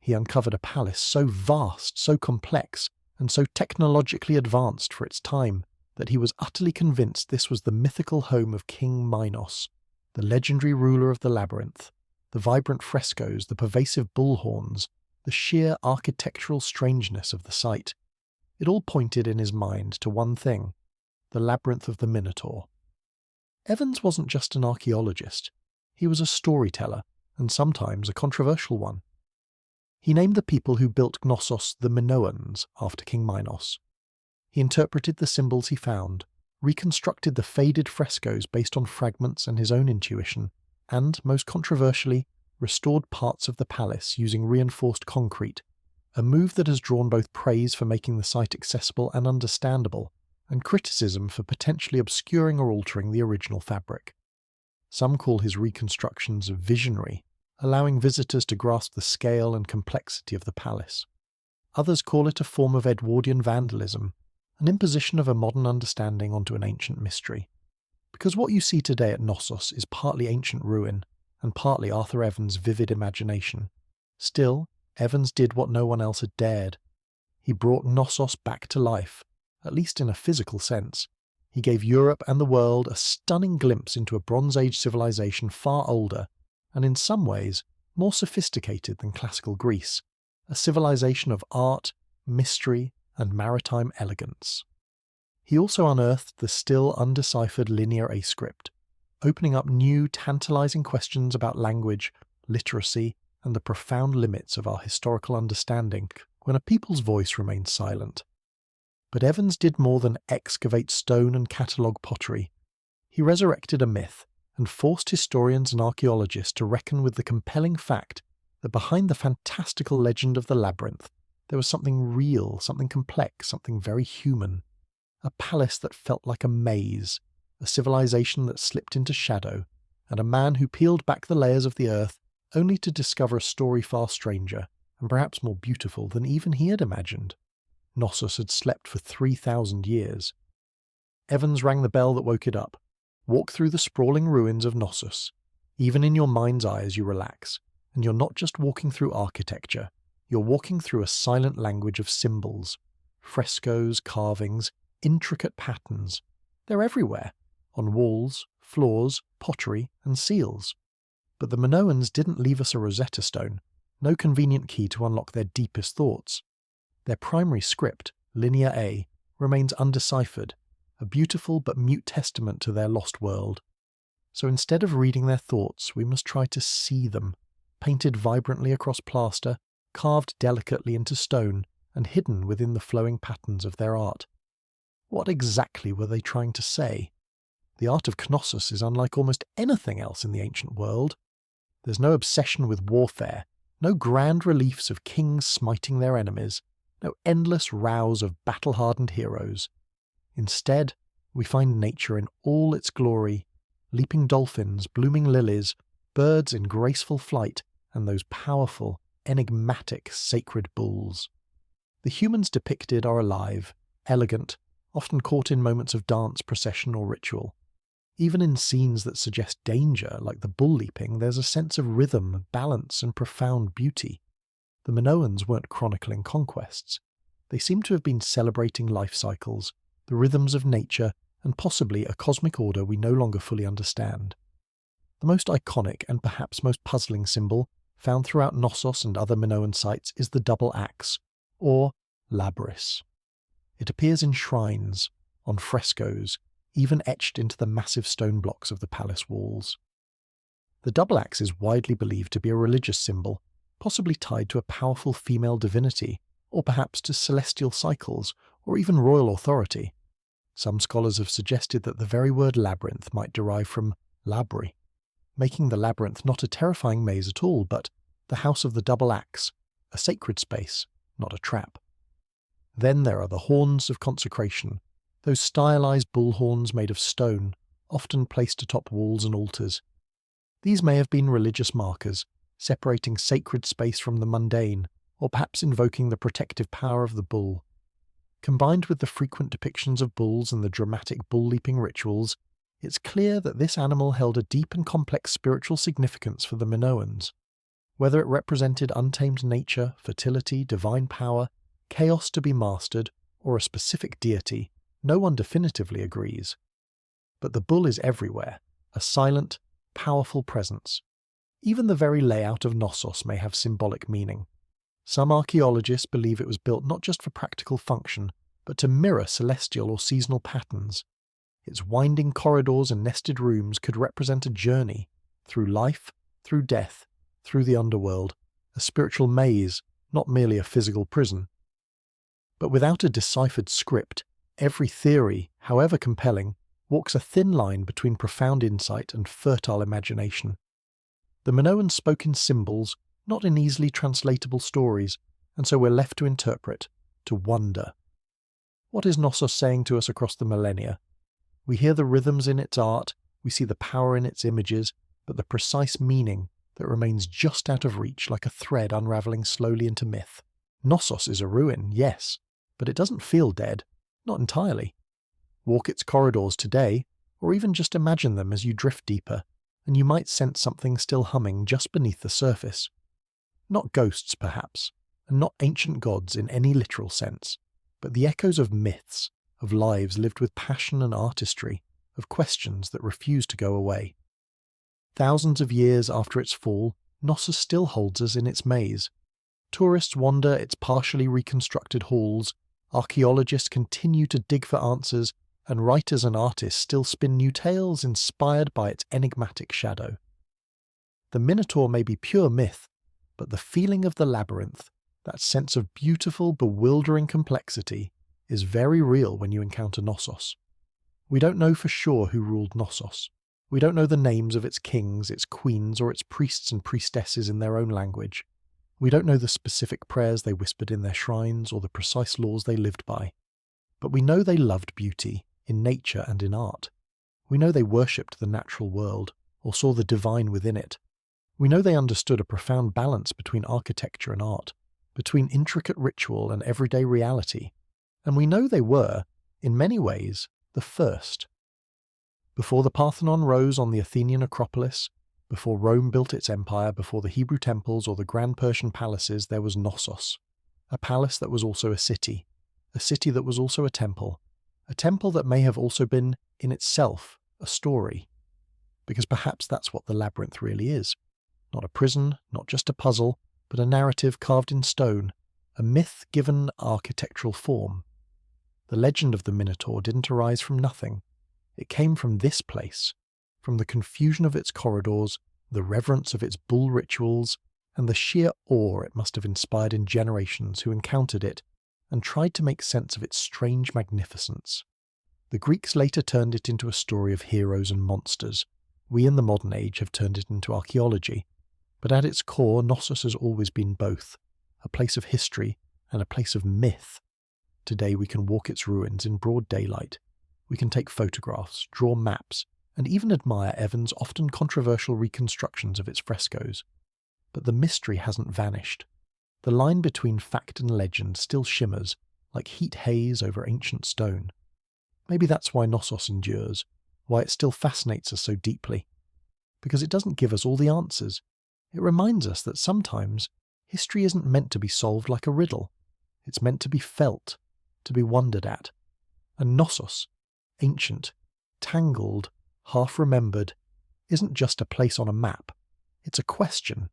He uncovered a palace so vast, so complex, and so technologically advanced for its time that he was utterly convinced this was the mythical home of King Minos, the legendary ruler of the labyrinth. The vibrant frescoes, the pervasive bullhorns, the sheer architectural strangeness of the site. It all pointed in his mind to one thing: the labyrinth of the Minotaur. Evans wasn't just an archaeologist. He was a storyteller, and sometimes a controversial one. He named the people who built Knossos the Minoans after King Minos. He interpreted the symbols he found, reconstructed the faded frescoes based on fragments and his own intuition, and, most controversially, restored parts of the palace using reinforced concrete, a move that has drawn both praise for making the site accessible and understandable, and criticism for potentially obscuring or altering the original fabric. Some call his reconstructions visionary, allowing visitors to grasp the scale and complexity of the palace. Others call it a form of Edwardian vandalism, an imposition of a modern understanding onto an ancient mystery. Because what you see today at Knossos is partly ancient ruin, and partly Arthur Evans' vivid imagination. Still, Evans did what no one else had dared. He brought Knossos back to life, at least in a physical sense. He gave Europe and the world a stunning glimpse into a Bronze Age civilization far older, and in some ways more sophisticated than classical Greece, a civilization of art, mystery, and maritime elegance. He also unearthed the still undeciphered linear A script, opening up new, tantalizing questions about language, literacy, and the profound limits of our historical understanding when a people's voice remains silent. But Evans did more than excavate stone and catalogue pottery. He resurrected a myth and forced historians and archaeologists to reckon with the compelling fact that behind the fantastical legend of the labyrinth, there was something real, something complex, something very human. A palace that felt like a maze, a civilization that slipped into shadow, and a man who peeled back the layers of the earth only to discover a story far stranger, and perhaps more beautiful than even he had imagined. Knossos had slept for 3,000 years. Evans rang the bell that woke it up. Walk through the sprawling ruins of Knossos. Even in your mind's eye as you relax, and you're not just walking through architecture, you're walking through a silent language of symbols, frescoes, carvings, intricate patterns, They're everywhere, on walls, floors, pottery, and seals. But the Minoans didn't leave us a Rosetta Stone, no convenient key to unlock their deepest thoughts. Their primary script, Linear A, remains undeciphered, a beautiful but mute testament to their lost world. So instead of reading their thoughts, we must try to see them, painted vibrantly across plaster, carved delicately into stone, and hidden within the flowing patterns of their art. What exactly were they trying to say? The art of Knossos is unlike almost anything else in the ancient world. There's no obsession with warfare, no grand reliefs of kings smiting their enemies, no endless rows of battle-hardened heroes. Instead, we find nature in all its glory, leaping dolphins, blooming lilies, birds in graceful flight, and those powerful, enigmatic, sacred bulls. The humans depicted are alive, elegant, often caught in moments of dance, procession, or ritual. Even in scenes that suggest danger, like the bull leaping, there's a sense of rhythm, balance, and profound beauty. The Minoans weren't chronicling conquests. They seem to have been celebrating life cycles, the rhythms of nature, and possibly a cosmic order we no longer fully understand. The most iconic and perhaps most puzzling symbol, found throughout Knossos and other Minoan sites, is the double axe, or labrys. It appears in shrines, on frescoes, even etched into the massive stone blocks of the palace walls. The double axe is widely believed to be a religious symbol, possibly tied to a powerful female divinity, or perhaps to celestial cycles, or even royal authority. Some scholars have suggested that the very word labyrinth might derive from labri, making the labyrinth not a terrifying maze at all, but the house of the double axe, a sacred space, not a trap. Then there are the horns of consecration, those stylized bull horns made of stone, often placed atop walls and altars. These may have been religious markers, separating sacred space from the mundane, or perhaps invoking the protective power of the bull. Combined with the frequent depictions of bulls and the dramatic bull-leaping rituals, it's clear that this animal held a deep and complex spiritual significance for the Minoans. Whether it represented untamed nature, fertility, divine power, chaos to be mastered, or a specific deity, no one definitively agrees. But the bull is everywhere, a silent, powerful presence. Even the very layout of Knossos may have symbolic meaning. Some archaeologists believe it was built not just for practical function, but to mirror celestial or seasonal patterns. Its winding corridors and nested rooms could represent a journey, through life, through death, through the underworld, a spiritual maze, not merely a physical prison. But without a deciphered script, every theory, however compelling, walks a thin line between profound insight and fertile imagination. The Minoans spoke in symbols, not in easily translatable stories, and so we're left to interpret, to wonder. What is Knossos saying to us across the millennia? We hear the rhythms in its art, we see the power in its images, but the precise meaning that remains just out of reach, like a thread unravelling slowly into myth. Knossos is a ruin, yes, but it doesn't feel dead, not entirely. Walk its corridors today, or even just imagine them as you drift deeper, and you might sense something still humming just beneath the surface. Not ghosts, perhaps, and not ancient gods in any literal sense, but the echoes of myths, of lives lived with passion and artistry, of questions that refuse to go away. Thousands of years after its fall, Knossos still holds us in its maze. Tourists wander its partially reconstructed halls, archaeologists continue to dig for answers, and writers and artists still spin new tales inspired by its enigmatic shadow. The Minotaur may be pure myth, but the feeling of the labyrinth, that sense of beautiful, bewildering complexity, is very real when you encounter Knossos. We don't know for sure who ruled Knossos. We don't know the names of its kings, its queens, or its priests and priestesses in their own language. We don't know the specific prayers they whispered in their shrines or the precise laws they lived by. But we know they loved beauty, in nature and in art. We know they worshipped the natural world, or saw the divine within it. We know they understood a profound balance between architecture and art, between intricate ritual and everyday reality. And we know they were, in many ways, the first. Before the Parthenon rose on the Athenian Acropolis, before Rome built its empire, before the Hebrew temples or the grand Persian palaces, there was Knossos, a palace that was also a city that was also a temple that may have also been in itself a story. Because perhaps that's what the labyrinth really is. Not a prison, not just a puzzle, but a narrative carved in stone, a myth given architectural form. The legend of the Minotaur didn't arise from nothing. It came from this place, from the confusion of its corridors, the reverence of its bull rituals, and the sheer awe it must have inspired in generations who encountered it and tried to make sense of its strange magnificence. The Greeks later turned it into a story of heroes and monsters. We in the modern age have turned it into archaeology. But at its core, Knossos has always been both, a place of history and a place of myth. Today we can walk its ruins in broad daylight. We can take photographs, draw maps, and even admire Evans' often controversial reconstructions of its frescoes. But the mystery hasn't vanished. The line between fact and legend still shimmers, like heat haze over ancient stone. Maybe that's why Knossos endures, why it still fascinates us so deeply. Because it doesn't give us all the answers. It reminds us that sometimes history isn't meant to be solved like a riddle. It's meant to be felt, to be wondered at. And Knossos, ancient, tangled, half-remembered, isn't just a place on a map. It's a question,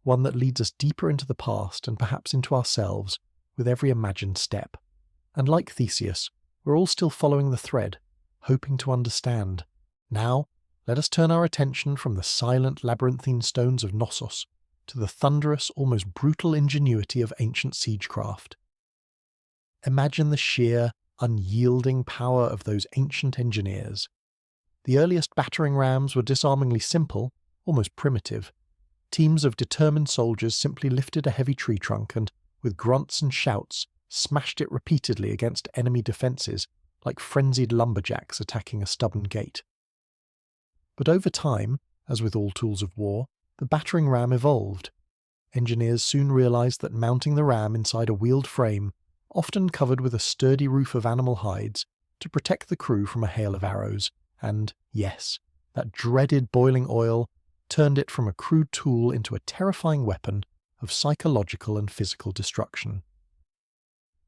one that leads us deeper into the past and perhaps into ourselves with every imagined step. And like Theseus, we're all still following the thread, hoping to understand. Now, let us turn our attention from the silent labyrinthine stones of Knossos to the thunderous, almost brutal ingenuity of ancient siegecraft. Imagine the sheer, unyielding power of those ancient engineers. The earliest battering rams were disarmingly simple, almost primitive. Teams of determined soldiers simply lifted a heavy tree trunk and, with grunts and shouts, smashed it repeatedly against enemy defences, like frenzied lumberjacks attacking a stubborn gate. But over time, as with all tools of war, the battering ram evolved. Engineers soon realised that mounting the ram inside a wheeled frame, often covered with a sturdy roof of animal hides, to protect the crew from a hail of arrows, and, yes, that dreaded boiling oil, turned it from a crude tool into a terrifying weapon of psychological and physical destruction.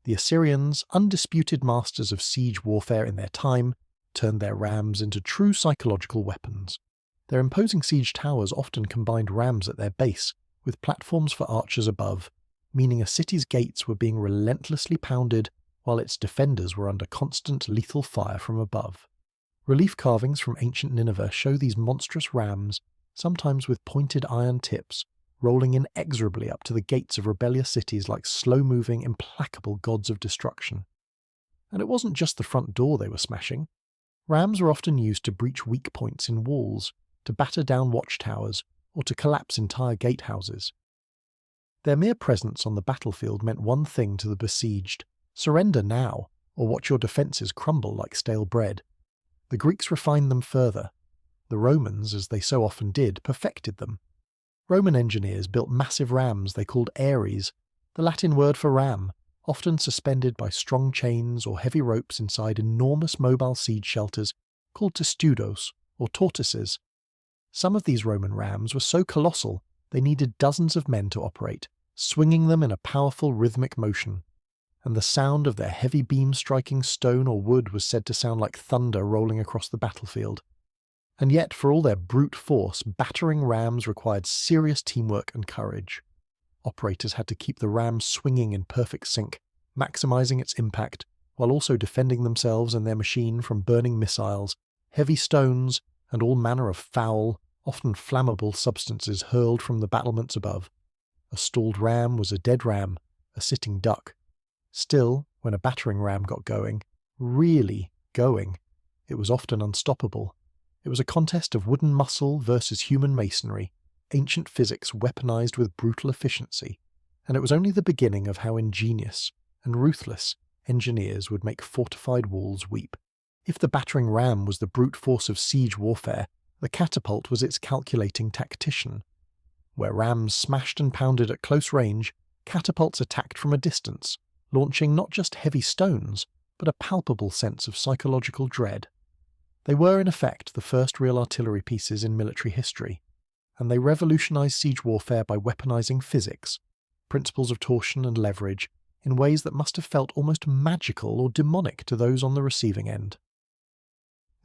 The Assyrians, undisputed masters of siege warfare in their time, turned their rams into true psychological weapons. Their imposing siege towers often combined rams at their base, with platforms for archers above, meaning a city's gates were being relentlessly pounded while its defenders were under constant lethal fire from above. Relief carvings from ancient Nineveh show these monstrous rams, sometimes with pointed iron tips, rolling inexorably up to the gates of rebellious cities like slow-moving, implacable gods of destruction. And it wasn't just the front door they were smashing. Rams were often used to breach weak points in walls, to batter down watchtowers, or to collapse entire gatehouses. Their mere presence on the battlefield meant one thing to the besieged: surrender now, or watch your defences crumble like stale bread. The Greeks refined them further. The Romans, as they so often did, perfected them. Roman engineers built massive rams they called ares, the Latin word for ram, often suspended by strong chains or heavy ropes inside enormous mobile siege shelters called testudos, or tortoises. Some of these Roman rams were so colossal they needed dozens of men to operate, swinging them in a powerful rhythmic motion, and the sound of their heavy beams striking stone or wood was said to sound like thunder rolling across the battlefield. And yet, for all their brute force, battering rams required serious teamwork and courage. Operators had to keep the ram swinging in perfect sync, maximising its impact, while also defending themselves and their machine from burning missiles, heavy stones, and all manner of foul, often flammable substances hurled from the battlements above. A stalled ram was a dead ram, a sitting duck. Still, when a battering ram got going, really going, it was often unstoppable. It was a contest of wooden muscle versus human masonry, ancient physics weaponized with brutal efficiency, and it was only the beginning of how ingenious and ruthless engineers would make fortified walls weep. If the battering ram was the brute force of siege warfare, the catapult was its calculating tactician. Where rams smashed and pounded at close range, catapults attacked from a distance, launching not just heavy stones, but a palpable sense of psychological dread. They were, in effect, the first real artillery pieces in military history, and they revolutionized siege warfare by weaponizing physics, principles of torsion and leverage, in ways that must have felt almost magical or demonic to those on the receiving end.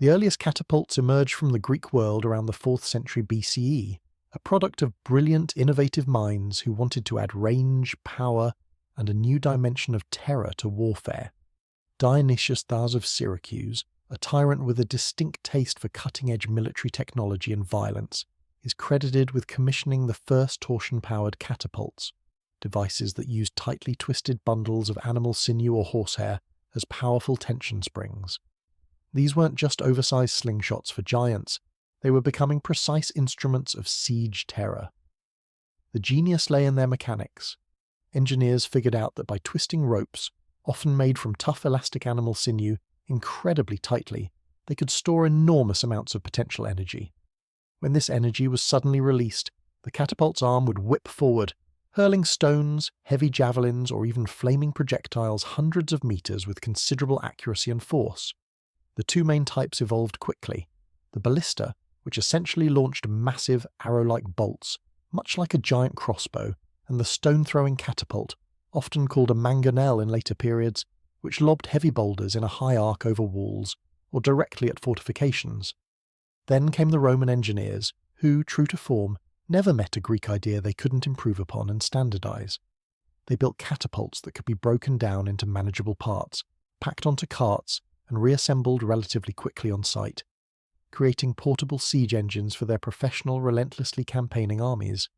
The earliest catapults emerged from the Greek world around the 4th century BCE, a product of brilliant, innovative minds who wanted to add range, power, and a new dimension of terror to warfare. Dionysius Thales of Syracuse, a tyrant with a distinct taste for cutting-edge military technology and violence, is credited with commissioning the first torsion-powered catapults, devices that used tightly twisted bundles of animal sinew or horsehair as powerful tension springs. These weren't just oversized slingshots for giants, they were becoming precise instruments of siege terror. The genius lay in their mechanics. Engineers figured out that by twisting ropes, often made from tough elastic animal sinew, incredibly tightly, they could store enormous amounts of potential energy. When this energy was suddenly released, the catapult's arm would whip forward, hurling stones, heavy javelins, or even flaming projectiles hundreds of meters with considerable accuracy and force. The two main types evolved quickly. The ballista, which essentially launched massive arrow-like bolts, much like a giant crossbow, and the stone-throwing catapult, often called a mangonel in later periods, which lobbed heavy boulders in a high arc over walls, or directly at fortifications. Then came the Roman engineers, who, true to form, never met a Greek idea they couldn't improve upon and standardize. They built catapults that could be broken down into manageable parts, packed onto carts, and reassembled relatively quickly on site, creating portable siege engines for their professional, relentlessly campaigning armies.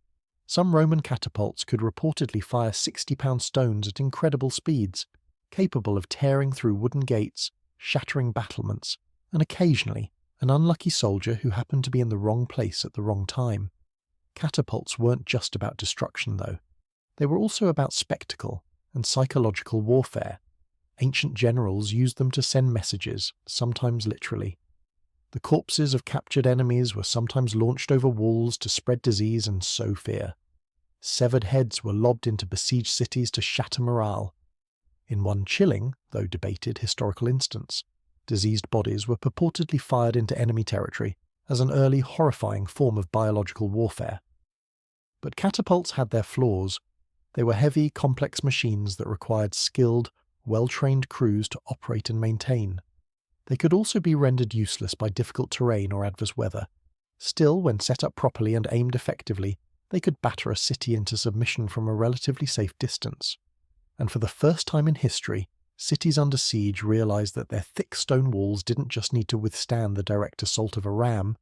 Some Roman catapults could reportedly fire 60-pound stones at incredible speeds, capable of tearing through wooden gates, shattering battlements, and occasionally an unlucky soldier who happened to be in the wrong place at the wrong time. Catapults weren't just about destruction, though. They were also about spectacle and psychological warfare. Ancient generals used them to send messages, sometimes literally. The corpses of captured enemies were sometimes launched over walls to spread disease and sow fear. Severed heads were lobbed into besieged cities to shatter morale. In one chilling, though debated, historical instance, diseased bodies were purportedly fired into enemy territory as an early horrifying form of biological warfare. But catapults had their flaws. They were heavy, complex machines that required skilled, well-trained crews to operate and maintain. They could also be rendered useless by difficult terrain or adverse weather. Still, when set up properly and aimed effectively, they could batter a city into submission from a relatively safe distance. And for the first time in history, cities under siege realized that their thick stone walls didn't just need to withstand the direct assault of a ram.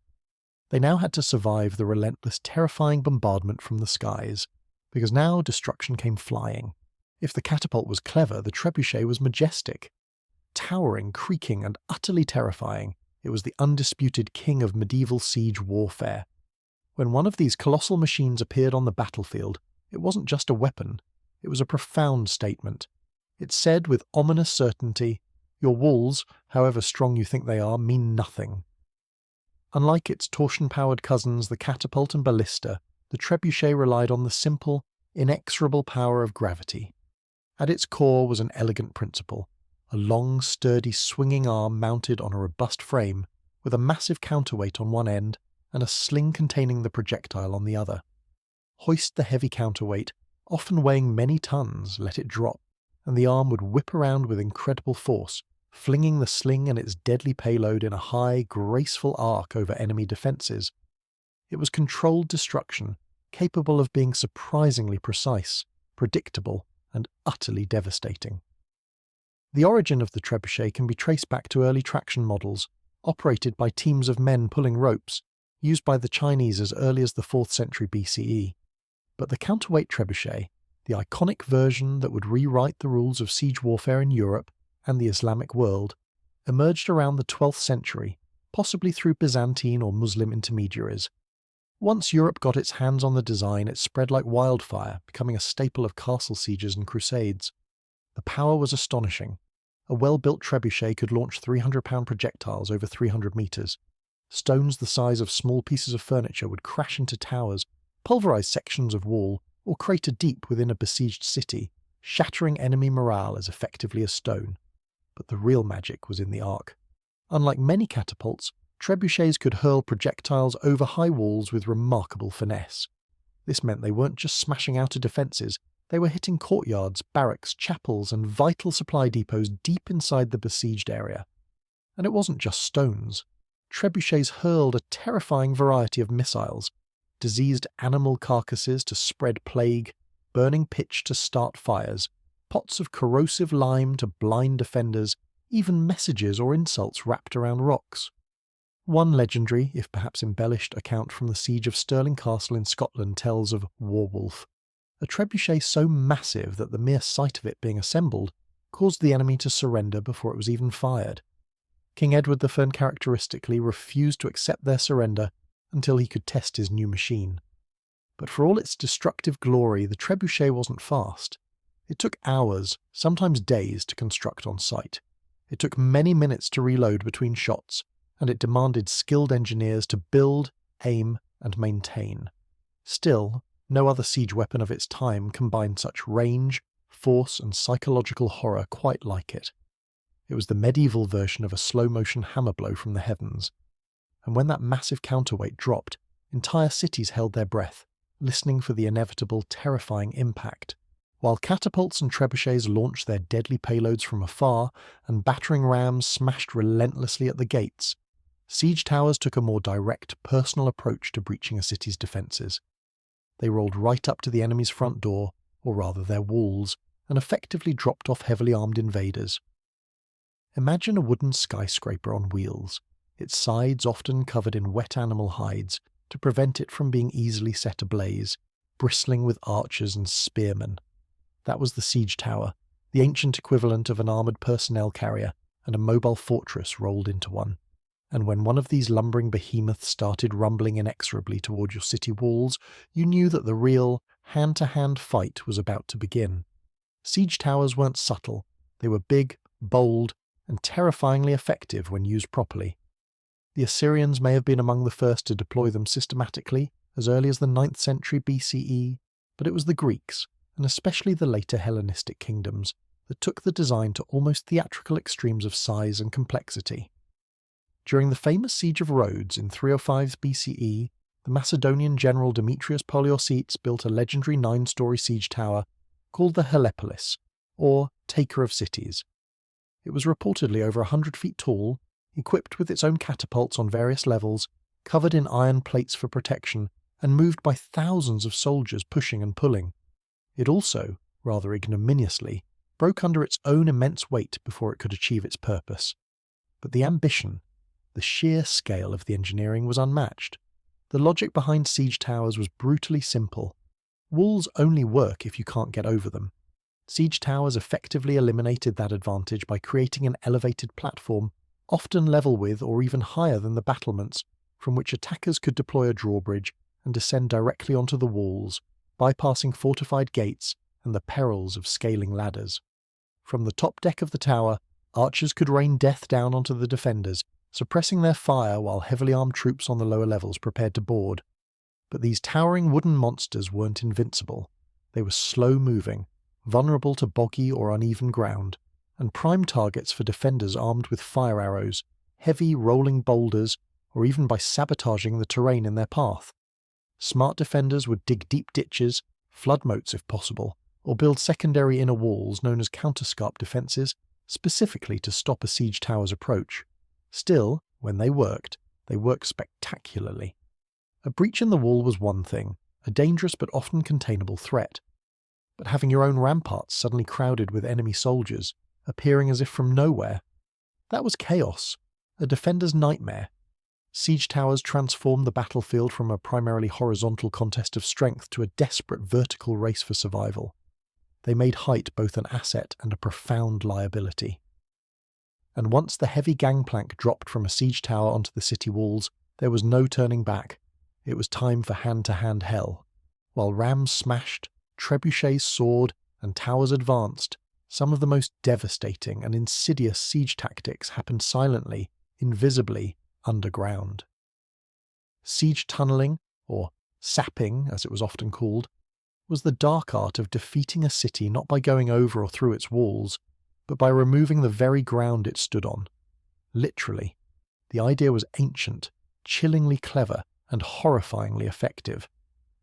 They now had to survive the relentless, terrifying bombardment from the skies, because now destruction came flying. If the catapult was clever, the trebuchet was majestic. Towering, creaking, and utterly terrifying, it was the undisputed king of medieval siege warfare. When one of these colossal machines appeared on the battlefield, it wasn't just a weapon, it was a profound statement. It said with ominous certainty, your walls, however strong you think they are, mean nothing. Unlike its torsion-powered cousins, the catapult and ballista, the trebuchet relied on the simple, inexorable power of gravity. At its core was an elegant principle, a long, sturdy, swinging arm mounted on a robust frame, with a massive counterweight on one end and a sling containing the projectile on the other. Hoist the heavy counterweight, often weighing many tons, let it drop, and the arm would whip around with incredible force, flinging the sling and its deadly payload in a high, graceful arc over enemy defences. It was controlled destruction, capable of being surprisingly precise, predictable, and utterly devastating. The origin of the trebuchet can be traced back to early traction models, operated by teams of men pulling ropes, used by the Chinese as early as the 4th century BCE. But the counterweight trebuchet, the iconic version that would rewrite the rules of siege warfare in Europe and the Islamic world, emerged around the 12th century, possibly through Byzantine or Muslim intermediaries. Once Europe got its hands on the design, it spread like wildfire, becoming a staple of castle sieges and crusades. The power was astonishing. A well-built trebuchet could launch 300-pound projectiles over 300 meters. Stones the size of small pieces of furniture would crash into towers, pulverize sections of wall, or crater deep within a besieged city, shattering enemy morale as effectively as stone. But the real magic was in the arc. Unlike many catapults, trebuchets could hurl projectiles over high walls with remarkable finesse. This meant they weren't just smashing outer defences, they were hitting courtyards, barracks, chapels, and vital supply depots deep inside the besieged area. And it wasn't just stones. Trebuchets hurled a terrifying variety of missiles, diseased animal carcasses to spread plague, burning pitch to start fires, pots of corrosive lime to blind defenders, even messages or insults wrapped around rocks. One legendary, if perhaps embellished, account from the siege of Stirling Castle in Scotland tells of Warwolf, a trebuchet so massive that the mere sight of it being assembled caused the enemy to surrender before it was even fired. King Edward I characteristically refused to accept their surrender until he could test his new machine. But for all its destructive glory, the trebuchet wasn't fast. It took hours, sometimes days, to construct on site. It took many minutes to reload between shots, and it demanded skilled engineers to build, aim, and maintain. Still, no other siege weapon of its time combined such range, force, and psychological horror quite like it. It was the medieval version of a slow-motion hammer blow from the heavens. And when that massive counterweight dropped, entire cities held their breath, listening for the inevitable, terrifying impact. While catapults and trebuchets launched their deadly payloads from afar, and battering rams smashed relentlessly at the gates, siege towers took a more direct, personal approach to breaching a city's defences. They rolled right up to the enemy's front door, or rather their walls, and effectively dropped off heavily armed invaders. Imagine a wooden skyscraper on wheels, its sides often covered in wet animal hides to prevent it from being easily set ablaze, bristling with archers and spearmen. That was the siege tower, the ancient equivalent of an armoured personnel carrier and a mobile fortress rolled into one. And when one of these lumbering behemoths started rumbling inexorably toward your city walls, you knew that the real, hand-to-hand fight was about to begin. Siege towers weren't subtle. They were big, bold, and terrifyingly effective when used properly. The Assyrians may have been among the first to deploy them systematically, as early as the 9th century BCE, but it was the Greeks, and especially the later Hellenistic kingdoms, that took the design to almost theatrical extremes of size and complexity. During the famous siege of Rhodes in 305 BCE, the Macedonian general Demetrius Poliorcetes built a legendary 9-story siege tower called the Helepolis, or Taker of Cities. It was reportedly over 100 feet tall, equipped with its own catapults on various levels, covered in iron plates for protection, and moved by thousands of soldiers pushing and pulling. It also, rather ignominiously, broke under its own immense weight before it could achieve its purpose. But the ambition, the sheer scale of the engineering was unmatched. The logic behind siege towers was brutally simple. Walls only work if you can't get over them. Siege towers effectively eliminated that advantage by creating an elevated platform, often level with or even higher than the battlements, from which attackers could deploy a drawbridge and descend directly onto the walls, bypassing fortified gates and the perils of scaling ladders. From the top deck of the tower, archers could rain death down onto the defenders, suppressing their fire while heavily armed troops on the lower levels prepared to board. But these towering wooden monsters weren't invincible. They were slow-moving, vulnerable to boggy or uneven ground, and prime targets for defenders armed with fire arrows, heavy rolling boulders, or even by sabotaging the terrain in their path. Smart defenders would dig deep ditches, flood moats if possible, or build secondary inner walls known as counterscarp defences, specifically to stop a siege tower's approach. Still, when they worked spectacularly. A breach in the wall was one thing, a dangerous but often containable threat. But having your own ramparts suddenly crowded with enemy soldiers, appearing as if from nowhere, that was chaos, a defender's nightmare. Siege towers transformed the battlefield from a primarily horizontal contest of strength to a desperate vertical race for survival. They made height both an asset and a profound liability. And once the heavy gangplank dropped from a siege tower onto the city walls, there was no turning back. It was time for hand-to-hand hell. While rams smashed, trebuchets soared, and towers advanced, some of the most devastating and insidious siege tactics happened silently, invisibly, underground. Siege tunnelling, or sapping as it was often called, was the dark art of defeating a city not by going over or through its walls, but by removing the very ground it stood on. Literally. The idea was ancient, chillingly clever, and horrifyingly effective.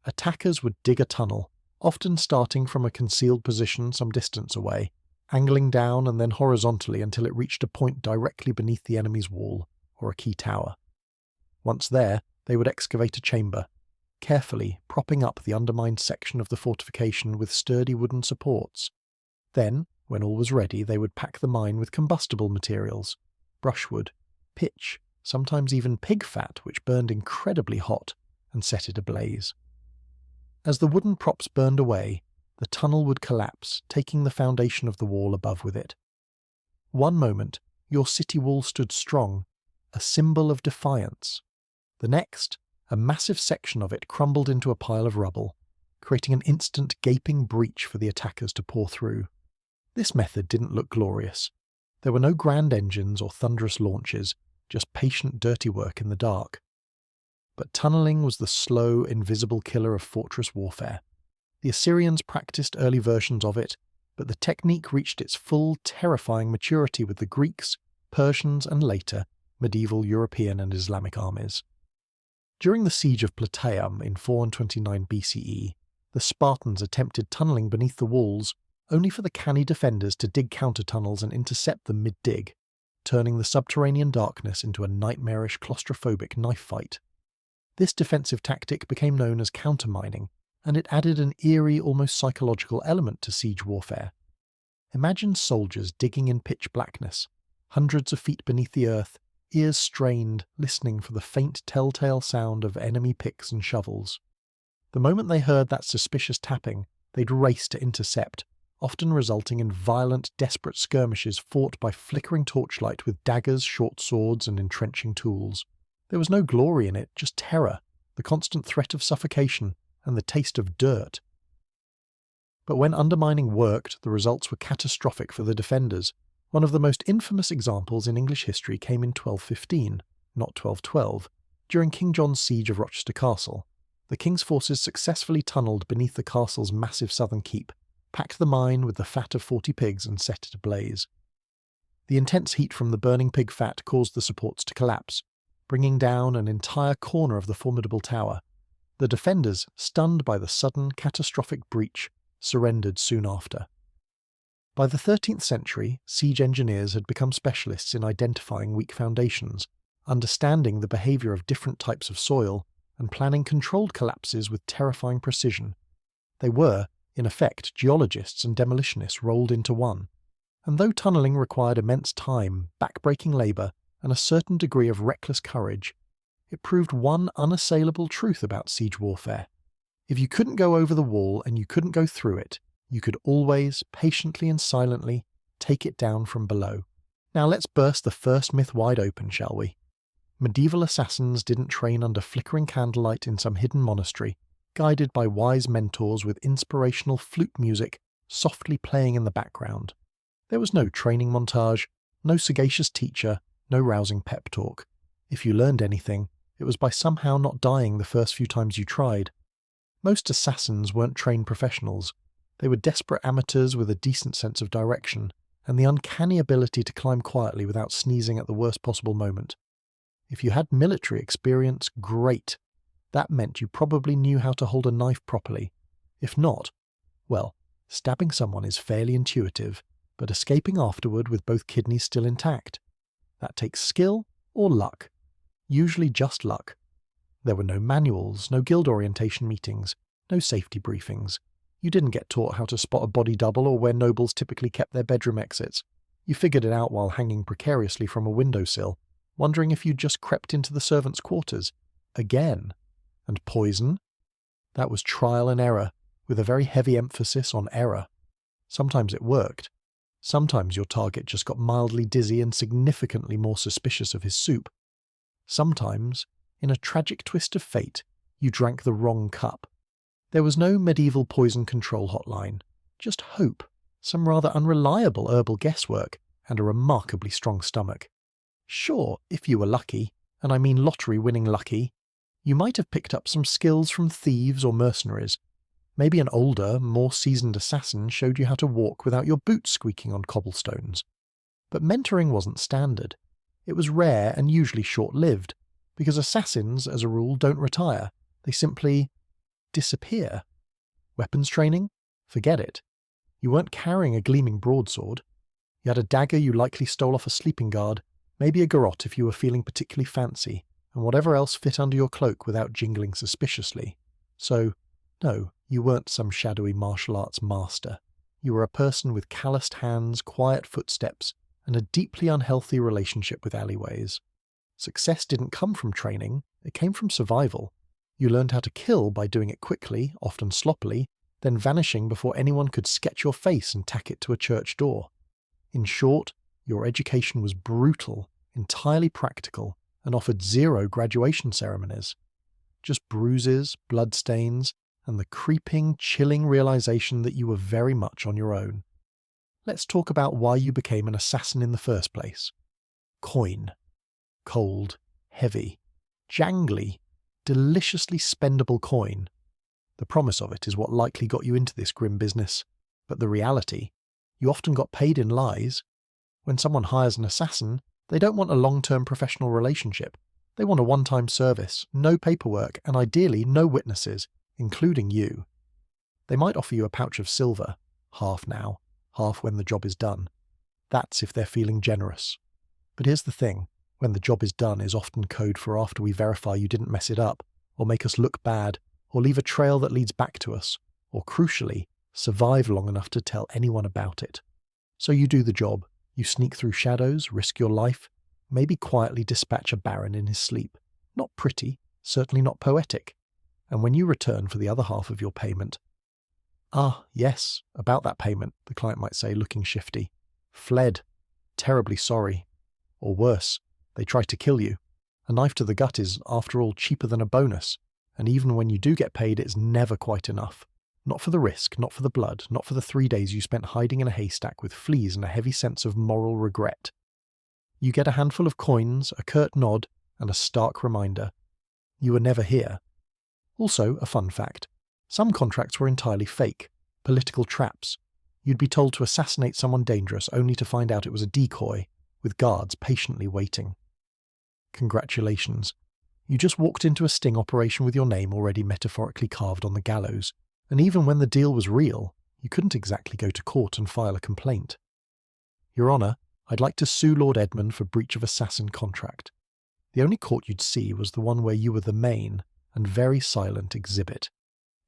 Attackers would dig a tunnel, often starting from a concealed position some distance away, angling down and then horizontally until it reached a point directly beneath the enemy's wall or a key tower. Once there, they would excavate a chamber, carefully propping up the undermined section of the fortification with sturdy wooden supports. Then, when all was ready, they would pack the mine with combustible materials, brushwood, pitch, sometimes even pig fat, which burned incredibly hot, and set it ablaze. As the wooden props burned away, the tunnel would collapse, taking the foundation of the wall above with it. One moment, your city wall stood strong, a symbol of defiance. The next, a massive section of it crumbled into a pile of rubble, creating an instant gaping breach for the attackers to pour through. This method didn't look glorious. There were no grand engines or thunderous launches, just patient dirty work in the dark. But tunneling was the slow, invisible killer of fortress warfare. The Assyrians practiced early versions of it, but the technique reached its full, terrifying maturity with the Greeks, Persians, and later, medieval European and Islamic armies. During the siege of Plataeum in 429 BCE, the Spartans attempted tunneling beneath the walls, only for the canny defenders to dig counter-tunnels and intercept them mid-dig, turning the subterranean darkness into a nightmarish claustrophobic knife fight. This defensive tactic became known as countermining, and it added an eerie, almost psychological element to siege warfare. Imagine soldiers digging in pitch blackness, hundreds of feet beneath the earth, ears strained, listening for the faint telltale sound of enemy picks and shovels. The moment they heard that suspicious tapping, they'd race to intercept, often resulting in violent, desperate skirmishes fought by flickering torchlight with daggers, short swords, and entrenching tools. There was no glory in it, just terror, the constant threat of suffocation, and the taste of dirt. But when undermining worked, the results were catastrophic for the defenders. One of the most infamous examples in English history came in 1215, not 1212, during King John's siege of Rochester Castle. The king's forces successfully tunnelled beneath the castle's massive southern keep, packed the mine with the fat of 40 pigs and set it ablaze. The intense heat from the burning pig fat caused the supports to collapse, bringing down an entire corner of the formidable tower. The defenders, stunned by the sudden, catastrophic breach, surrendered soon after. By the 13th century, siege engineers had become specialists in identifying weak foundations, understanding the behaviour of different types of soil, and planning controlled collapses with terrifying precision. They were, in effect, geologists and demolitionists rolled into one. And though tunnelling required immense time, back-breaking labour, and a certain degree of reckless courage, it proved one unassailable truth about siege warfare. If you couldn't go over the wall and you couldn't go through it, you could always, patiently and silently, take it down from below. Now let's burst the first myth wide open, shall we? Medieval assassins didn't train under flickering candlelight in some hidden monastery, guided by wise mentors with inspirational flute music softly playing in the background. There was no training montage, no sagacious teacher, no rousing pep talk. If you learned anything, it was by somehow not dying the first few times you tried. Most assassins weren't trained professionals. They were desperate amateurs with a decent sense of direction, and the uncanny ability to climb quietly without sneezing at the worst possible moment. If you had military experience, great. That meant you probably knew how to hold a knife properly. If not, well, stabbing someone is fairly intuitive, but escaping afterward with both kidneys still intact. That takes skill or luck. Usually just luck. There were no manuals, no guild orientation meetings, no safety briefings. You didn't get taught how to spot a body double or where nobles typically kept their bedroom exits. You figured it out while hanging precariously from a windowsill, wondering if you'd just crept into the servants' quarters. Again. And poison? That was trial and error, with a very heavy emphasis on error. Sometimes it worked. Sometimes your target just got mildly dizzy and significantly more suspicious of his soup. Sometimes, in a tragic twist of fate, you drank the wrong cup. There was no medieval poison control hotline, just hope, some rather unreliable herbal guesswork, and a remarkably strong stomach. Sure, if you were lucky, and I mean lottery-winning lucky, you might have picked up some skills from thieves or mercenaries. Maybe an older, more seasoned assassin showed you how to walk without your boots squeaking on cobblestones. But mentoring wasn't standard. It was rare and usually short-lived, because assassins, as a rule, don't retire. They simply disappear. Weapons training? Forget it. You weren't carrying a gleaming broadsword. You had a dagger you likely stole off a sleeping guard, maybe a garrote if you were feeling particularly fancy, and whatever else fit under your cloak without jingling suspiciously. So, no, you weren't some shadowy martial arts master. You were a person with calloused hands, quiet footsteps, and a deeply unhealthy relationship with alleyways. Success didn't come from training, it came from survival. You learned how to kill by doing it quickly, often sloppily, then vanishing before anyone could sketch your face and tack it to a church door. In short, your education was brutal, entirely practical, and offered zero graduation ceremonies. Just bruises, bloodstains, and the creeping, chilling realization that you were very much on your own. Let's talk about why you became an assassin in the first place. Coin. Cold, heavy, jangly, deliciously spendable coin. The promise of it is what likely got you into this grim business, but the reality, you often got paid in lies. When someone hires an assassin, they don't want a long-term professional relationship. They want a one-time service, no paperwork, and ideally no witnesses, including you. They might offer you a pouch of silver, half now, half when the job is done. That's if they're feeling generous. But here's the thing. When the job is done is often code for after we verify you didn't mess it up, or make us look bad, or leave a trail that leads back to us, or crucially, survive long enough to tell anyone about it. So you do the job, you sneak through shadows, risk your life, maybe quietly dispatch a baron in his sleep. Not pretty, certainly not poetic. And when you return for the other half of your payment, "Ah, yes, about that payment," the client might say, looking shifty. "Fled. Terribly sorry." Or worse, they try to kill you. A knife to the gut is, after all, cheaper than a bonus, and even when you do get paid, it's never quite enough. Not for the risk, not for the blood, not for the 3 days you spent hiding in a haystack with fleas and a heavy sense of moral regret. You get a handful of coins, a curt nod, and a stark reminder. You were never here. Also, a fun fact. Some contracts were entirely fake, political traps. You'd be told to assassinate someone dangerous only to find out it was a decoy, with guards patiently waiting. Congratulations. You just walked into a sting operation with your name already metaphorically carved on the gallows, and even when the deal was real, you couldn't exactly go to court and file a complaint. Your Honour, I'd like to sue Lord Edmund for breach of assassin contract. The only court you'd see was the one where you were the main and very silent exhibit.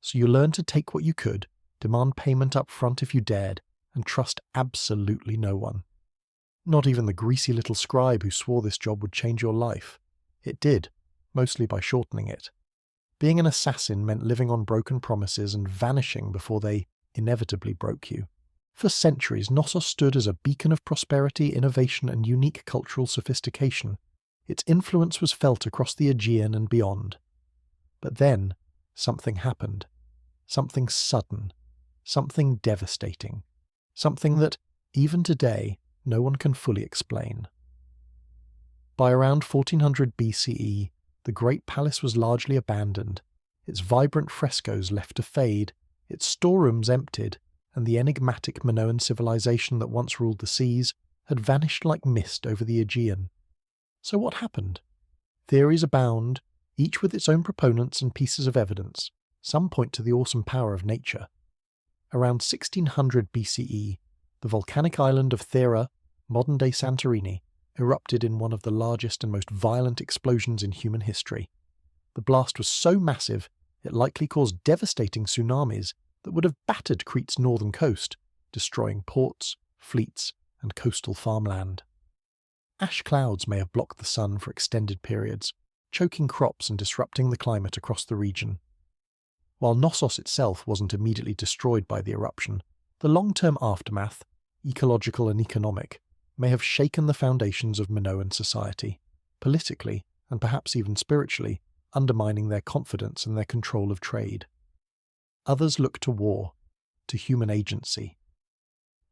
So you learned to take what you could, demand payment up front if you dared, and trust absolutely no one. Not even the greasy little scribe who swore this job would change your life. It did, mostly by shortening it. Being an assassin meant living on broken promises and vanishing before they inevitably broke you. For centuries, Knossos stood as a beacon of prosperity, innovation, and unique cultural sophistication. Its influence was felt across the Aegean and beyond. But then, something happened. Something sudden. Something devastating. Something that, even today, no one can fully explain. By around 1400 BCE, the great palace was largely abandoned, its vibrant frescoes left to fade, its storerooms emptied, and the enigmatic Minoan civilization that once ruled the seas had vanished like mist over the Aegean. So what happened? Theories abound, each with its own proponents and pieces of evidence. Some point to the awesome power of nature. Around 1600 BCE, the volcanic island of Thera, modern-day Santorini, erupted in one of the largest and most violent explosions in human history. The blast was so massive, it likely caused devastating tsunamis that would have battered Crete's northern coast, destroying ports, fleets, and coastal farmland. Ash clouds may have blocked the sun for extended periods, choking crops and disrupting the climate across the region. While Knossos itself wasn't immediately destroyed by the eruption, the long-term aftermath, ecological and economic, may have shaken the foundations of Minoan society, politically, and perhaps even spiritually, undermining their confidence and their control of trade. Others look to war, to human agency.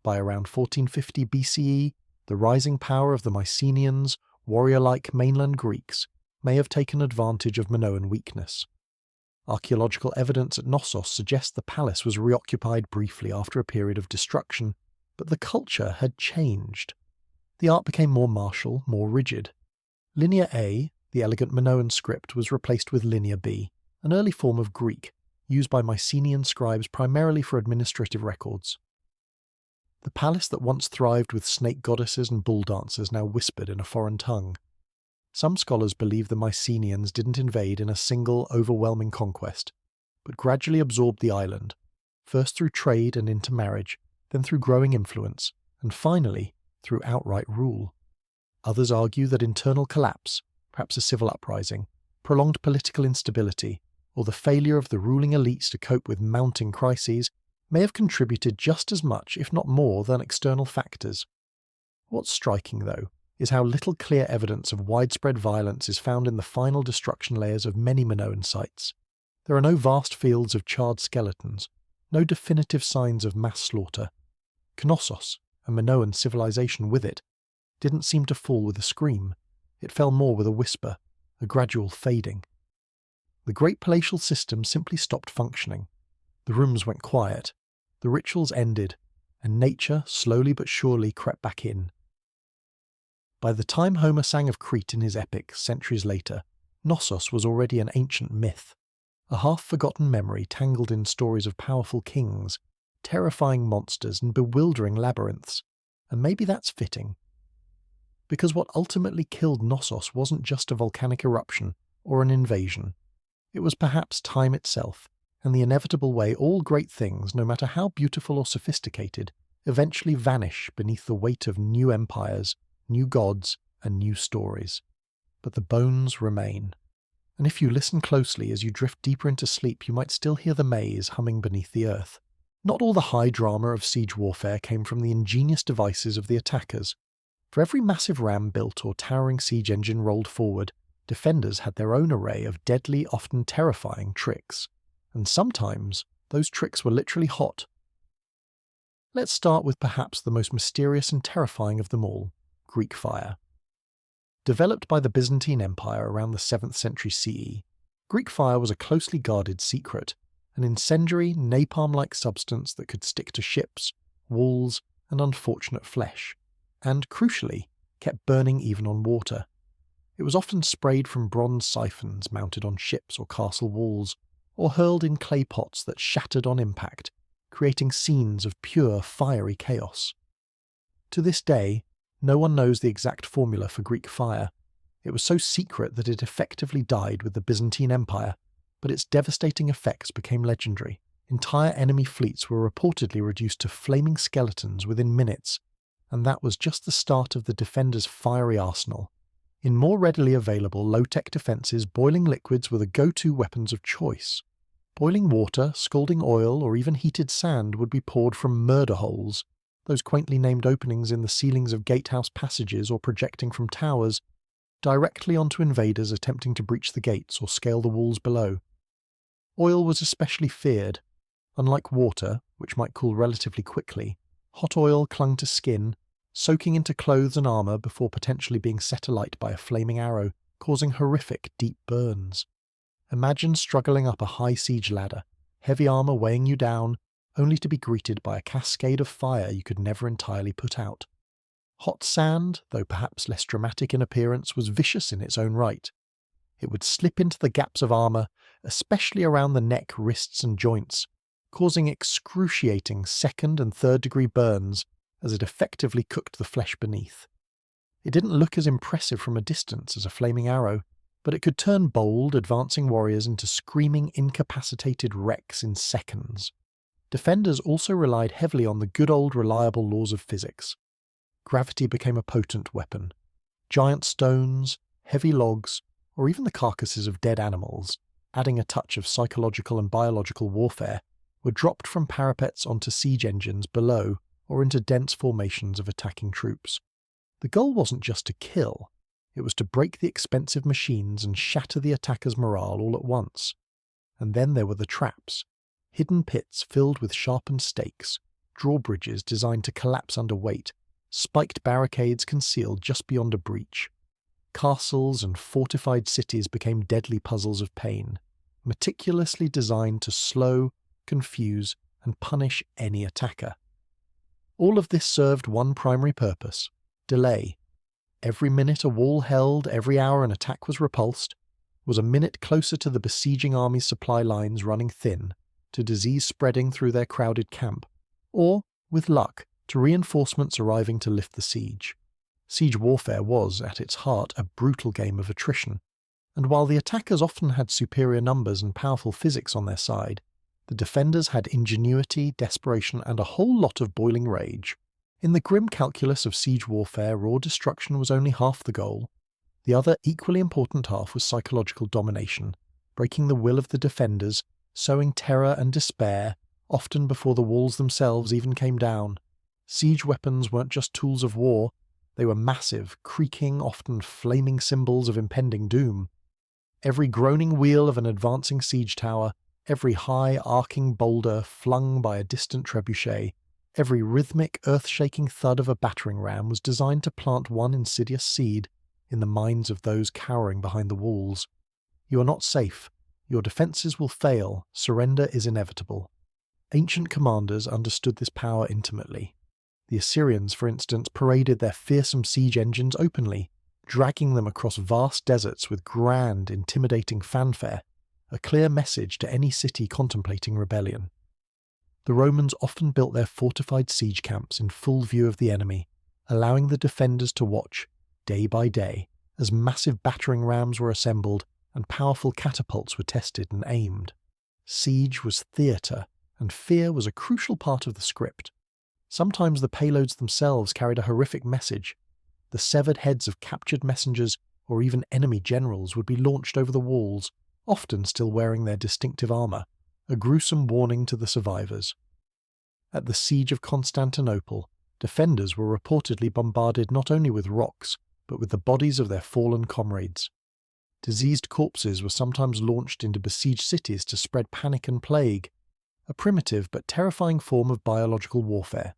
By around 1450 BCE, the rising power of the Mycenaeans, warrior-like mainland Greeks, may have taken advantage of Minoan weakness. Archaeological evidence at Knossos suggests the palace was reoccupied briefly after a period of destruction, but the culture had changed. The art became more martial, more rigid. Linear A, the elegant Minoan script, was replaced with Linear B, an early form of Greek, used by Mycenaean scribes primarily for administrative records. The palace that once thrived with snake goddesses and bull dancers now whispered in a foreign tongue. Some scholars believe the Mycenaeans didn't invade in a single, overwhelming conquest, but gradually absorbed the island, first through trade and intermarriage, then through growing influence, and finally through outright rule. Others argue that internal collapse, perhaps a civil uprising, prolonged political instability, or the failure of the ruling elites to cope with mounting crises may have contributed just as much, if not more, than external factors. What's striking, though, is how little clear evidence of widespread violence is found in the final destruction layers of many Minoan sites. There are no vast fields of charred skeletons, no definitive signs of mass slaughter. Knossos, and Minoan civilization with it, didn't seem to fall with a scream. It fell more with a whisper, a gradual fading. The great palatial system simply stopped functioning. The rooms went quiet, the rituals ended, and nature slowly but surely crept back in. By the time Homer sang of Crete in his epic, centuries later, Knossos was already an ancient myth, a half-forgotten memory tangled in stories of powerful kings, terrifying monsters and bewildering labyrinths, and maybe that's fitting. Because what ultimately killed Knossos wasn't just a volcanic eruption or an invasion. It was perhaps time itself, and the inevitable way all great things, no matter how beautiful or sophisticated, eventually vanish beneath the weight of new empires, new gods, and new stories. But the bones remain. And if you listen closely as you drift deeper into sleep, you might still hear the maze humming beneath the earth. Not all the high drama of siege warfare came from the ingenious devices of the attackers. For every massive ram built or towering siege engine rolled forward, defenders had their own array of deadly, often terrifying tricks. And sometimes those tricks were literally hot. Let's start with perhaps the most mysterious and terrifying of them all, Greek fire. Developed by the Byzantine Empire around the 7th century CE, Greek fire was a closely guarded secret, an incendiary, napalm-like substance that could stick to ships, walls, and unfortunate flesh, and, crucially, kept burning even on water. It was often sprayed from bronze siphons mounted on ships or castle walls, or hurled in clay pots that shattered on impact, creating scenes of pure, fiery chaos. To this day, no one knows the exact formula for Greek fire. It was so secret that it effectively died with the Byzantine Empire, but its devastating effects became legendary. Entire enemy fleets were reportedly reduced to flaming skeletons within minutes, and that was just the start of the defenders' fiery arsenal. In more readily available low-tech defences, boiling liquids were the go-to weapons of choice. Boiling water, scalding oil, or even heated sand would be poured from murder holes, those quaintly named openings in the ceilings of gatehouse passages or projecting from towers, directly onto invaders attempting to breach the gates or scale the walls below. Oil was especially feared. Unlike water, which might cool relatively quickly, hot oil clung to skin, soaking into clothes and armour before potentially being set alight by a flaming arrow, causing horrific deep burns. Imagine struggling up a high siege ladder, heavy armour weighing you down, only to be greeted by a cascade of fire you could never entirely put out. Hot sand, though perhaps less dramatic in appearance, was vicious in its own right. It would slip into the gaps of armour, especially around the neck, wrists and joints, causing excruciating second and third degree burns as it effectively cooked the flesh beneath. It didn't look as impressive from a distance as a flaming arrow, but it could turn bold, advancing warriors into screaming, incapacitated wrecks in seconds. Defenders also relied heavily on the good old reliable laws of physics. Gravity became a potent weapon. Giant stones, heavy logs, or even the carcasses of dead animals, adding a touch of psychological and biological warfare, were dropped from parapets onto siege engines below or into dense formations of attacking troops. The goal wasn't just to kill, it was to break the expensive machines and shatter the attacker's morale all at once. And then there were the traps. Hidden pits filled with sharpened stakes, drawbridges designed to collapse under weight, spiked barricades concealed just beyond a breach. Castles and fortified cities became deadly puzzles of pain, meticulously designed to slow, confuse, and punish any attacker. All of this served one primary purpose: delay. Every minute a wall held, every hour an attack was repulsed, was a minute closer to the besieging army's supply lines running thin, to disease spreading through their crowded camp, or, with luck, to reinforcements arriving to lift the siege. Siege warfare was, at its heart, a brutal game of attrition, and while the attackers often had superior numbers and powerful physics on their side, the defenders had ingenuity, desperation, and a whole lot of boiling rage. In the grim calculus of siege warfare, raw destruction was only half the goal. The other, equally important half was psychological domination, breaking the will of the defenders, sowing terror and despair, often before the walls themselves even came down. Siege weapons weren't just tools of war, they were massive, creaking, often flaming symbols of impending doom. Every groaning wheel of an advancing siege tower, every high, arcing boulder flung by a distant trebuchet, every rhythmic, earth-shaking thud of a battering ram was designed to plant one insidious seed in the minds of those cowering behind the walls. You are not safe. Your defences will fail. Surrender is inevitable. Ancient commanders understood this power intimately. The Assyrians, for instance, paraded their fearsome siege engines openly, dragging them across vast deserts with grand, intimidating fanfare, a clear message to any city contemplating rebellion. The Romans often built their fortified siege camps in full view of the enemy, allowing the defenders to watch, day by day, as massive battering rams were assembled and powerful catapults were tested and aimed. Siege was theatre, and fear was a crucial part of the script. Sometimes the payloads themselves carried a horrific message. The severed heads of captured messengers or even enemy generals would be launched over the walls, often still wearing their distinctive armour, a gruesome warning to the survivors. At the Siege of Constantinople, defenders were reportedly bombarded not only with rocks, but with the bodies of their fallen comrades. Diseased corpses were sometimes launched into besieged cities to spread panic and plague, a primitive but terrifying form of biological warfare.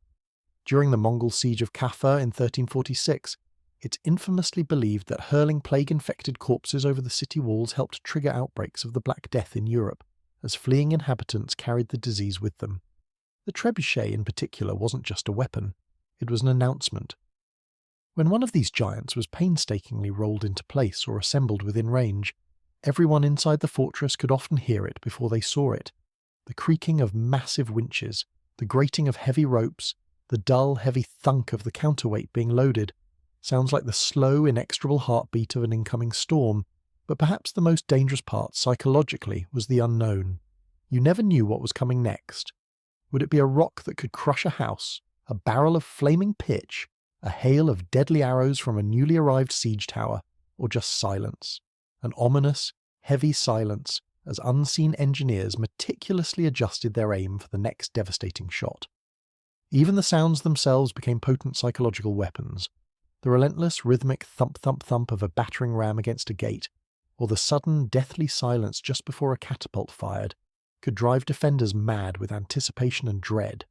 During the Mongol siege of Kaffa in 1346, it's infamously believed that hurling plague-infected corpses over the city walls helped trigger outbreaks of the Black Death in Europe, as fleeing inhabitants carried the disease with them. The trebuchet in particular wasn't just a weapon, it was an announcement. When one of these giants was painstakingly rolled into place or assembled within range, everyone inside the fortress could often hear it before they saw it. The creaking of massive winches, the grating of heavy ropes, the dull, heavy thunk of the counterweight being loaded, sounds like the slow, inexorable heartbeat of an incoming storm, but perhaps the most dangerous part psychologically was the unknown. You never knew what was coming next. Would it be a rock that could crush a house, a barrel of flaming pitch, a hail of deadly arrows from a newly arrived siege tower, or just silence? An ominous, heavy silence as unseen engineers meticulously adjusted their aim for the next devastating shot. Even the sounds themselves became potent psychological weapons. The relentless rhythmic thump-thump-thump of a battering ram against a gate, or the sudden deathly silence just before a catapult fired, could drive defenders mad with anticipation and dread.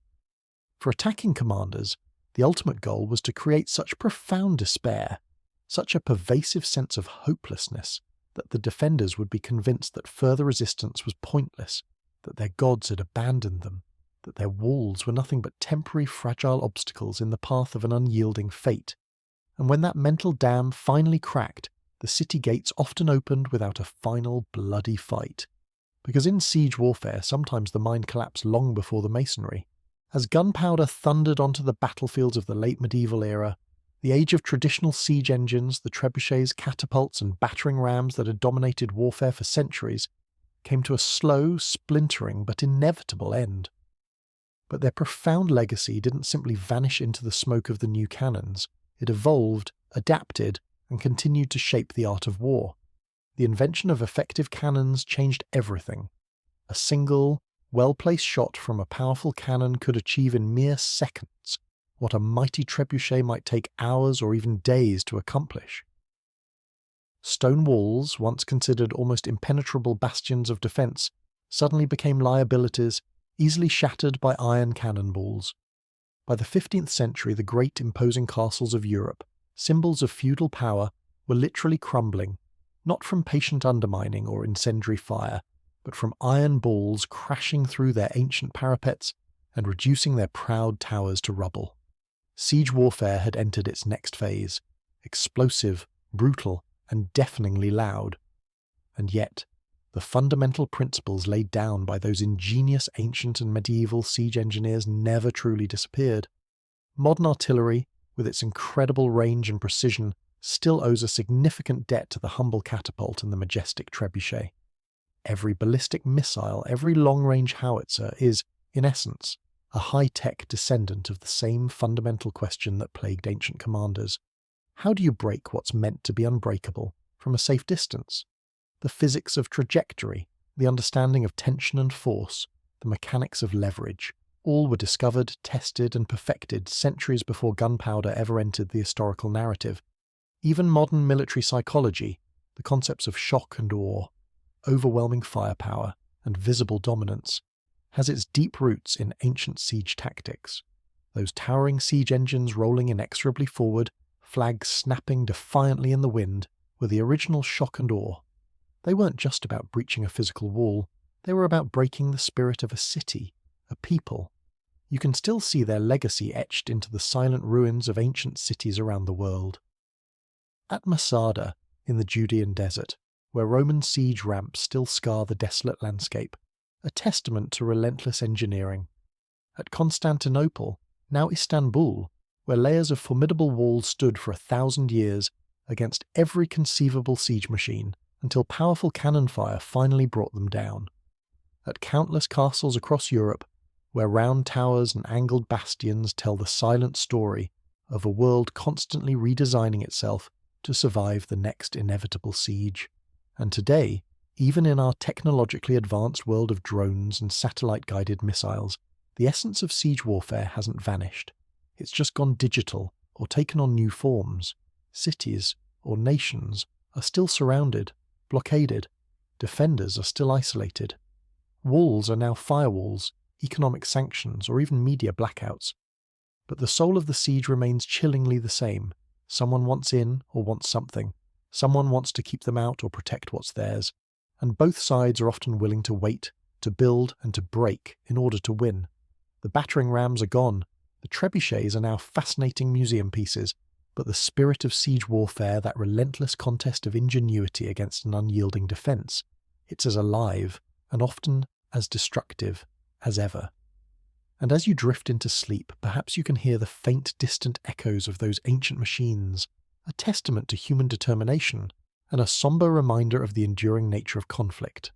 For attacking commanders, the ultimate goal was to create such profound despair, such a pervasive sense of hopelessness, that the defenders would be convinced that further resistance was pointless, that their gods had abandoned them, that their walls were nothing but temporary fragile obstacles in the path of an unyielding fate. And when that mental dam finally cracked, the city gates often opened without a final bloody fight. Because in siege warfare, sometimes the mind collapsed long before the masonry. As gunpowder thundered onto the battlefields of the late medieval era, the age of traditional siege engines, the trebuchets, catapults, and battering rams that had dominated warfare for centuries, came to a slow, splintering, but inevitable end. But their profound legacy didn't simply vanish into the smoke of the new cannons. It evolved, adapted, and continued to shape the art of war. The invention of effective cannons changed everything. A single, well-placed shot from a powerful cannon could achieve in mere seconds what a mighty trebuchet might take hours or even days to accomplish. Stone walls, once considered almost impenetrable bastions of defence, suddenly became liabilities, easily shattered by iron cannonballs. By the 15th century, the great imposing castles of Europe, symbols of feudal power, were literally crumbling, not from patient undermining or incendiary fire, but from iron balls crashing through their ancient parapets and reducing their proud towers to rubble. Siege warfare had entered its next phase, explosive, brutal, and deafeningly loud. And yet, the fundamental principles laid down by those ingenious ancient and medieval siege engineers never truly disappeared. Modern artillery, with its incredible range and precision, still owes a significant debt to the humble catapult and the majestic trebuchet. Every ballistic missile, every long-range howitzer is, in essence, a high-tech descendant of the same fundamental question that plagued ancient commanders. How do you break what's meant to be unbreakable from a safe distance? The physics of trajectory, the understanding of tension and force, the mechanics of leverage, all were discovered, tested, and perfected centuries before gunpowder ever entered the historical narrative. Even modern military psychology, the concepts of shock and awe, overwhelming firepower, and visible dominance, has its deep roots in ancient siege tactics. Those towering siege engines rolling inexorably forward, flags snapping defiantly in the wind, were the original shock and awe. They weren't just about breaching a physical wall, they were about breaking the spirit of a city, a people. You can still see their legacy etched into the silent ruins of ancient cities around the world. At Masada, in the Judean desert, where Roman siege ramps still scar the desolate landscape, a testament to relentless engineering. At Constantinople, now Istanbul, where layers of formidable walls stood for 1,000 years against every conceivable siege machine, until powerful cannon fire finally brought them down. At countless castles across Europe, where round towers and angled bastions tell the silent story of a world constantly redesigning itself to survive the next inevitable siege. And today, even in our technologically advanced world of drones and satellite-guided missiles, the essence of siege warfare hasn't vanished. It's just gone digital or taken on new forms. Cities or nations are still surrounded, blockaded. Defenders are still isolated. Walls are now firewalls, economic sanctions, or even media blackouts. But the soul of the siege remains chillingly the same. Someone wants in or wants something. Someone wants to keep them out or protect what's theirs. And both sides are often willing to wait, to build, and to break in order to win. The battering rams are gone. The trebuchets are now fascinating museum pieces. But the spirit of siege warfare, that relentless contest of ingenuity against an unyielding defence, it's as alive and often as destructive as ever. And as you drift into sleep, perhaps you can hear the faint, distant echoes of those ancient machines, a testament to human determination and a sombre reminder of the enduring nature of conflict.